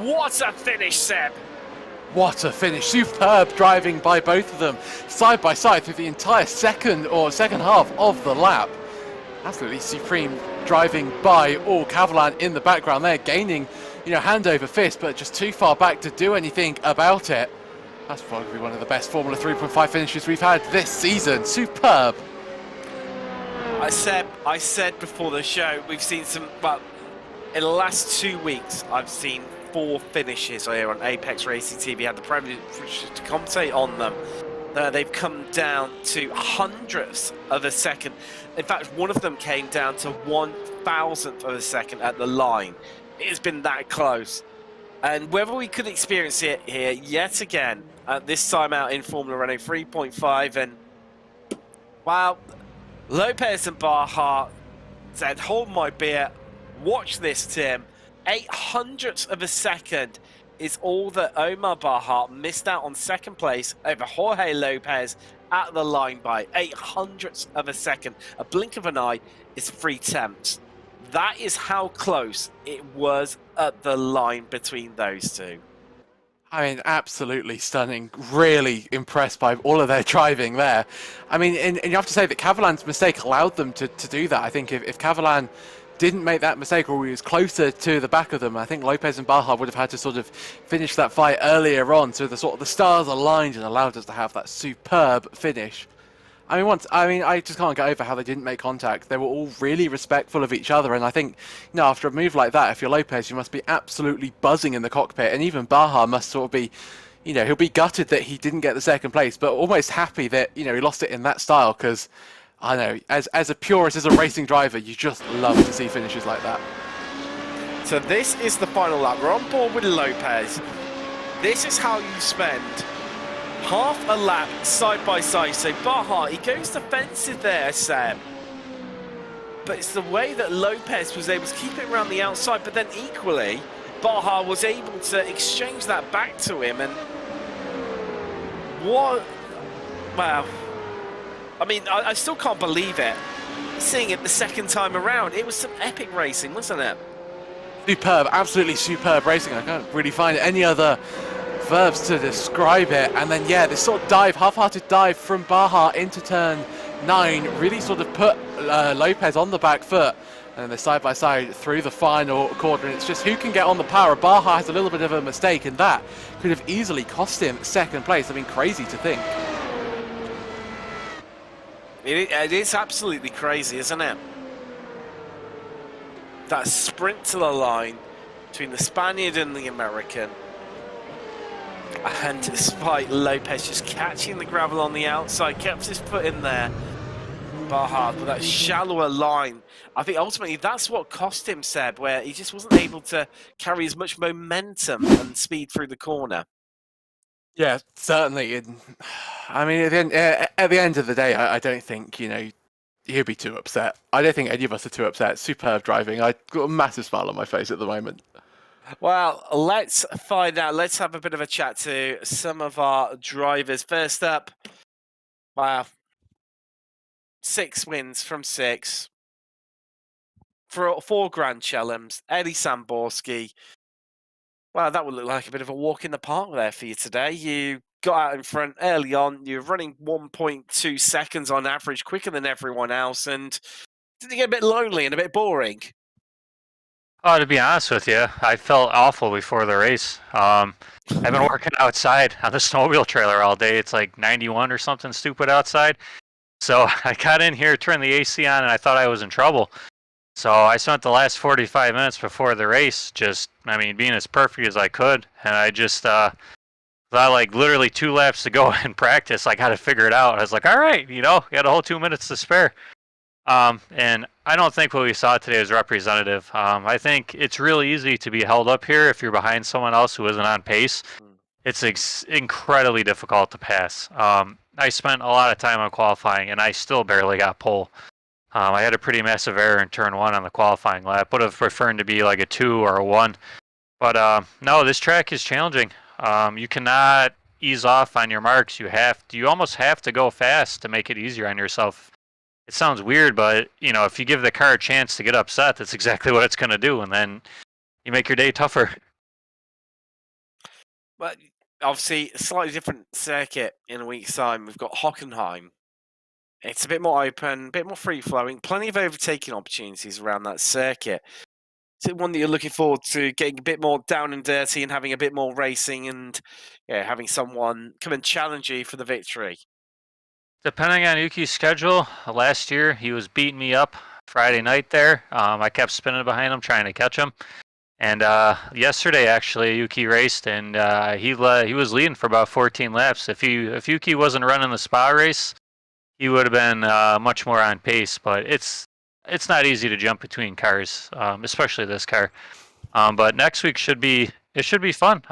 What a finish, Seb. What a finish. Superb driving by both of them, side by side through the entire second half of the lap. Absolutely supreme driving by all. Cavalan in the background there, gaining, hand over fist, but just too far back to do anything about it. That's probably one of the best Formula 3.5 finishes we've had this season. Superb. I said before the show, we've seen some, well, in the last 2 weeks, I've seen 4 finishes here on Apex Racing TV. Had the privilege to commentate on them. They've come down to hundredths of a second. In fact, one of them came down to 1,000th of a second at the line. It has been that close. And whether we could experience it here yet again, this time out in Formula Renault 3.5, and wow, Lopez and Baja said, hold my beer, watch this, Tim. 800ths of a second is all that Omar Baja missed out on second place over Jorge Lopez at the line by. 800ths of a second. A blink of an eye is 3/10. That is how close it was at the line between those two. I mean, absolutely stunning. Really impressed by all of their driving there. I mean, and you have to say that Cavalan's mistake allowed them to do that. I think if Cavalan didn't make that mistake, or he was closer to the back of them, I think Lopez and Baja would have had to sort of finish that fight earlier on, so the stars aligned and allowed us to have that superb finish. I mean, I just can't get over how they didn't make contact. They were all really respectful of each other, and I think, after a move like that, if you're Lopez, you must be absolutely buzzing in the cockpit, and even Baja must sort of be, he'll be gutted that he didn't get the second place, but almost happy that, he lost it in that style, because I know, as a purist, as a racing driver, you just love to see finishes like that. So this is the final lap. We're on board with Lopez. This is how you spend half a lap side by side. So Baja, he goes to fences there, Sam. But it's the way that Lopez was able to keep it around the outside, but then equally, Baja was able to exchange that back to him. And what? Wow. I mean, I still can't believe it. Seeing it the second time around, it was some epic racing, wasn't it? Superb, absolutely superb racing. I can't really find any other verbs to describe it. And then, yeah, this sort of dive, half-hearted dive from Baja into turn 9 really sort of put Lopez on the back foot. And they're side by side through the final quarter. And it's just who can get on the power. Baja has a little bit of a mistake, and that could have easily cost him second place. I mean, crazy to think. It is absolutely crazy, isn't it? That sprint to the line between the Spaniard and the American. And despite Lopez just catching the gravel on the outside, kept his foot in there. Baja with that shallower line. I think ultimately that's what cost him, Seb, where he just wasn't able to carry as much momentum and speed through the corner. Yeah, certainly. I mean, at the end of the day, I don't think, he'll be too upset. I don't think any of us are too upset. Superb driving. I've got a massive smile on my face at the moment. Well, let's find out. Let's have a bit of a chat to some of our drivers. First up, wow, 6 wins from 6. for 4 Grand Chelms, Eddie Samborski. Well, that would look like a bit of a walk in the park there for you today. You got out in front early on. You're running 1.2 seconds on average, quicker than everyone else, and did it get a bit lonely and a bit boring? Oh, to be honest with you, I felt awful before the race. I've been working outside on the snowmobile trailer all day. It's like 91 or something stupid outside. So I got in here, turned the AC on, and I thought I was in trouble. So I spent the last 45 minutes before the race just, being as perfect as I could. And I just thought, like, literally 2 laps to go in practice. I got to figure it out. I was like, all right, got a whole 2 minutes to spare. And I don't think what we saw today was representative. I think it's really easy to be held up here if you're behind someone else who isn't on pace. It's incredibly difficult to pass. I spent a lot of time on qualifying, and I still barely got pole. I had a pretty massive error in turn 1 on the qualifying lap. Would have preferred to be like a 2 or a 1. But no, this track is challenging. You cannot ease off on your marks. You almost have to go fast to make it easier on yourself. It sounds weird, but if you give the car a chance to get upset, that's exactly what it's going to do, and then you make your day tougher. But obviously, a slightly different circuit in a week's time. We've got Hockenheim. It's a bit more open, a bit more free-flowing, plenty of overtaking opportunities around that circuit. Is it one that you're looking forward to getting a bit more down and dirty and having a bit more racing and having someone come and challenge you for the victory? Depending on Yuki's schedule, last year he was beating me up Friday night there. I kept spinning behind him, trying to catch him. And yesterday, actually, Yuki raced, and he was leading for about 14 laps. If Yuki wasn't running the spa race, he would have been much more on pace. But it's not easy to jump between cars, especially this car. But next week should be fun.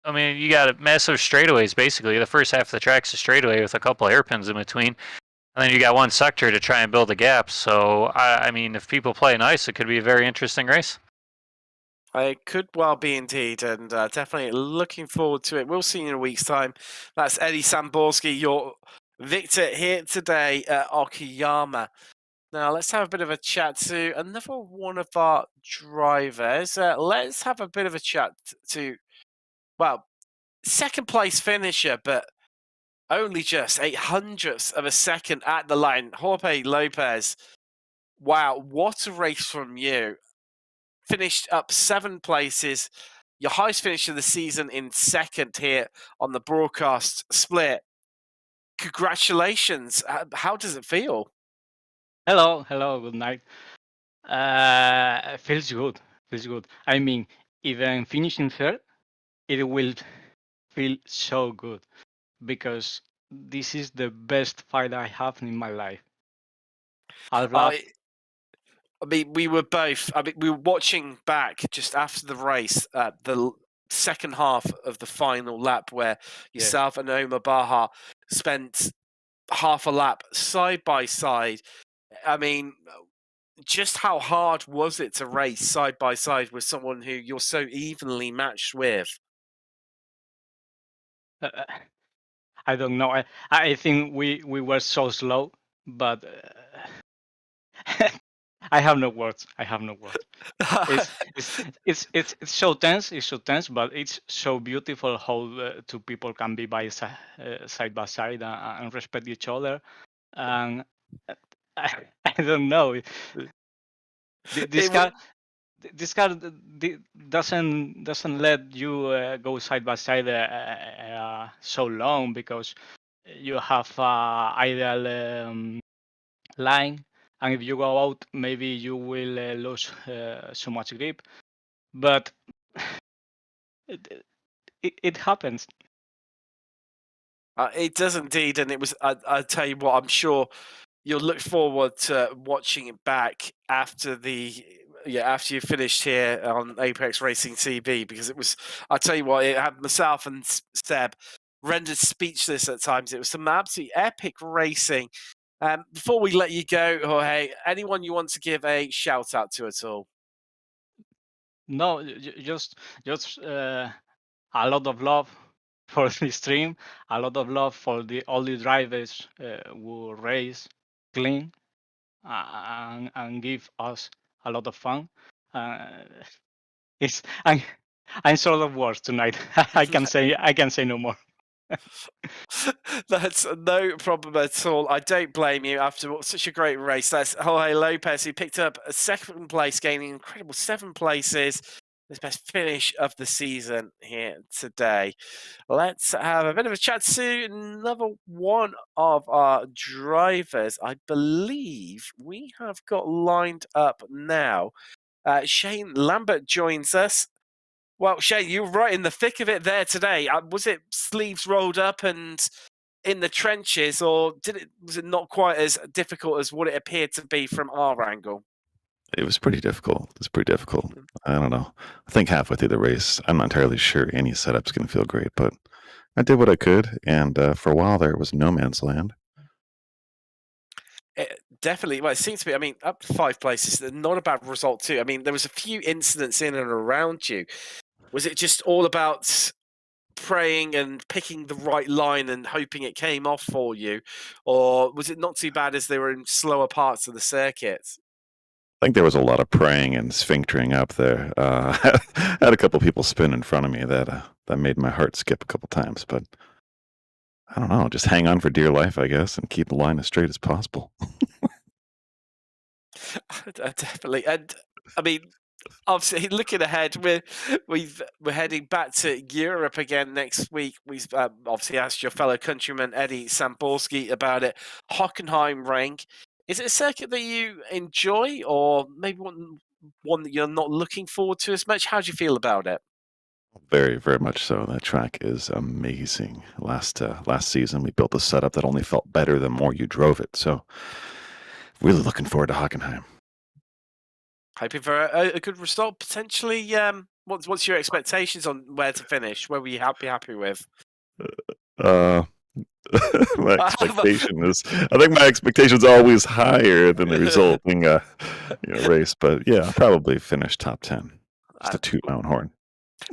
You got massive straightaways, basically. The first half of the track's a straightaway with a couple of hairpins in between. And then you got one sector to try and build a gap. So, if people play nice, it could be a very interesting race. It could well be indeed, and definitely looking forward to it. We'll see you in a week's time. That's Eddie Samborski, your victor here today at Okayama. Now, let's have a bit of a chat to another one of our drivers. Let's have a bit of a chat to, second place finisher, but only just 0.08 of a second at the line. Jorge Lopez. Wow, what a race from you. Finished up 7 places. Your highest finish of the season in second here on the broadcast split. Congratulations. How does it feel? Hello, good night. Feels good. Even finishing third, it will feel so good because this is the best fight I have in my life. We were both. We were watching back just after the race, the second half of the final lap, where yourself and Omar Baha spent half a lap side by side. Just how hard was it to race side by side with someone who you're so evenly matched with? I don't know. I think we were so slow, but I have no words. It's so tense. It's so tense, but it's so beautiful how 2 people can be side by side and respect each other. And I don't know. This car doesn't let you go side by side so long because you have ideal line, and if you go out, maybe you will lose so much grip. But it happens. It does indeed, and it was. I tell you what, I'm sure you'll look forward to watching it back after after you finished here on Apex Racing TV, because it was. I tell you what, it had myself and Seb rendered speechless at times. It was some absolutely epic racing. Before we let you go, Jorge, anyone you want to give a shout out to at all? No, just a lot of love for the stream, a lot of love for all the drivers who race clean and give us a lot of fun. It's I'm sort of worse tonight. I can say no more. That's no problem at all. I don't blame you after such a great race. That's Jorge Lopez, who picked up a second place, gaining an incredible 7 places. His best finish of the season here today. Let's have a bit of a chat to another one of our drivers. I believe we have got lined up now. Shane Lambert joins us. Well, Shane, you were right in the thick of it there today. Was it sleeves rolled up and in the trenches, or was it not quite as difficult as what it appeared to be from our angle? It was pretty difficult. I don't know. I think halfway through the race, I'm not entirely sure any setup's going to feel great, but I did what I could, and for a while there was no man's land. Definitely. Well, it seems to be, I mean, up to 5 places, not a bad result too. I mean, there was a few incidents in and around you. Was it just all about praying and picking the right line and hoping it came off for you? Or was it not too bad as they were in slower parts of the circuit? I think there was a lot of praying and sphinctering up there. I had a couple people spin in front of me that made my heart skip a couple times, but I don't know, just hang on for dear life, I guess, and keep the line as straight as possible. Definitely. And I mean, obviously, looking ahead, we're heading back to Europe again next week. We've obviously asked your fellow countryman Eddie Samborski about it. Hockenheimring. Is it a circuit that you enjoy, or maybe one that you're not looking forward to as much? How do you feel about it? Very, very much so. That track is amazing. Last season, we built a setup that only felt better the more you drove it. So, really looking forward to Hockenheim. Hoping for a good result, potentially. What's your expectations on where to finish? Where were you happy with? My expectation is, I think my expectation is always higher than the resulting race. But yeah, I'll probably finish top 10. Just to toot my own horn.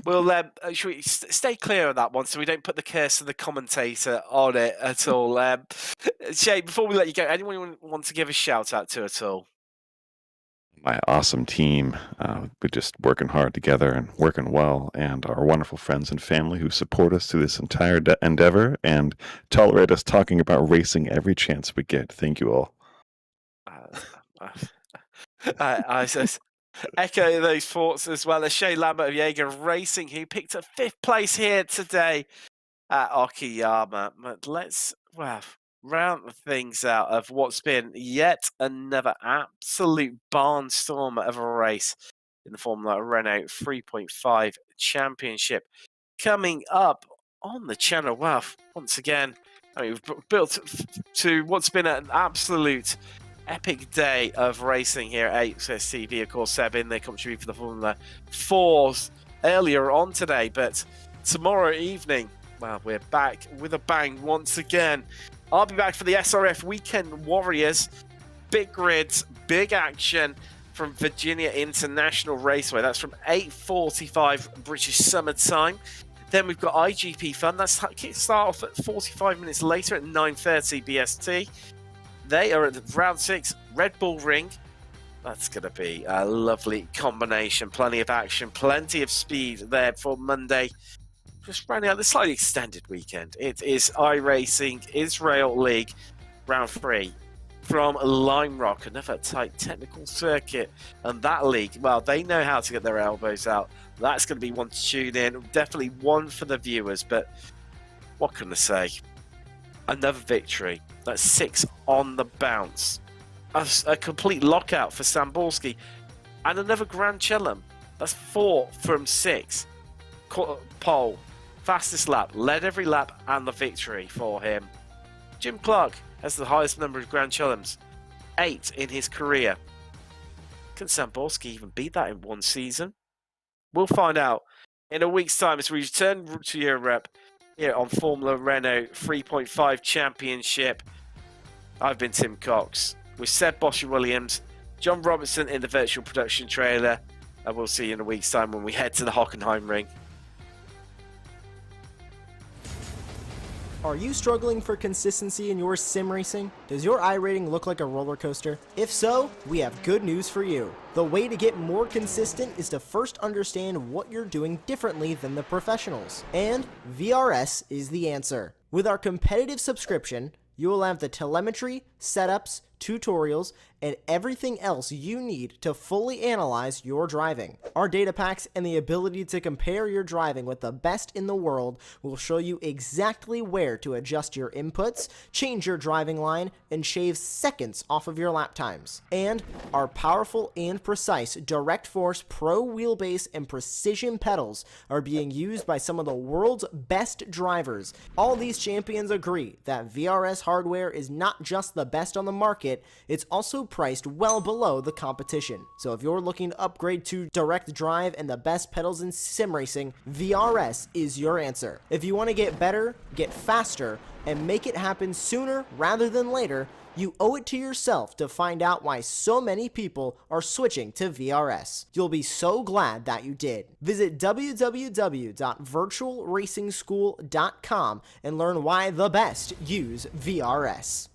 Well, should we stay clear of that one so we don't put the curse of the commentator on it at all? Shay, before we let you go, anyone want to give a shout out to at all? My awesome team. We're just working hard together and working well, and our wonderful friends and family who support us through this entire endeavor and tolerate us talking about racing every chance we get. Thank you all. I echo those thoughts as well as Shay Lambert of Jaeger Racing, who picked up 5th place here today at Okayama. But let's round things out of what's been yet another absolute barnstormer of a race in the Formula Renault 3.5 Championship coming up on the channel. Well, once again, I mean, we've built to what's been an absolute epic day of racing here at Access TV. Of course, Seb in there contributing for the Formula 4s earlier on today, but tomorrow evening, well, we're back with a bang once again. I'll be back for the SRF Weekend Warriors. Big grids, big action from Virginia International Raceway. That's from 8:45 British Summer Time. Then we've got IGP Fun. That's kickstart off at 45 minutes later at 9:30 BST. They are at round 6, Red Bull Ring. That's going to be a lovely combination. Plenty of action, plenty of speed there for Monday. Just rounding out the slightly extended weekend. It is iRacing Israel League round 3 from Lime Rock, another tight technical circuit. And that league, well, they know how to get their elbows out. That's going to be one to tune in. Definitely one for the viewers, but what can I say? Another victory. That's 6 on the bounce. A complete lockout for Samborski. And another Grand Chelem. That's 4 from 6. Pole. Fastest lap. Led every lap and the victory for him. Jim Clark has the highest number of Grand Chelems. 8 in his career. Can Samborski even beat that in one season? We'll find out in a week's time as we return to Europe here on Formula Renault 3.5 Championship. I've been Tim Cox with Seb Bosher-Williams, John Robertson in the virtual production trailer, and we'll see you in a week's time when we head to the Hockenheim Ring. Are you struggling for consistency in your sim racing? Does your iRating look like a roller coaster? If so, we have good news for you. The way to get more consistent is to first understand what you're doing differently than the professionals. And VRS is the answer. With our competitive subscription, you will have the telemetry, setups, tutorials, and everything else you need to fully analyze your driving. Our data packs and the ability to compare your driving with the best in the world will show you exactly where to adjust your inputs, change your driving line, and shave seconds off of your lap times. And our powerful and precise Direct Force Pro wheelbase and precision pedals are being used by some of the world's best drivers. All these champions agree that VRS hardware is not just the best on the market, it's also priced well below the competition. So if you're looking to upgrade to direct drive and the best pedals in sim racing, VRS is your answer. If you want to get better, get faster, and make it happen sooner rather than later, you owe it to yourself to find out why so many people are switching to VRS. You'll be so glad that you did. Visit www.virtualracingschool.com and learn why the best use VRS.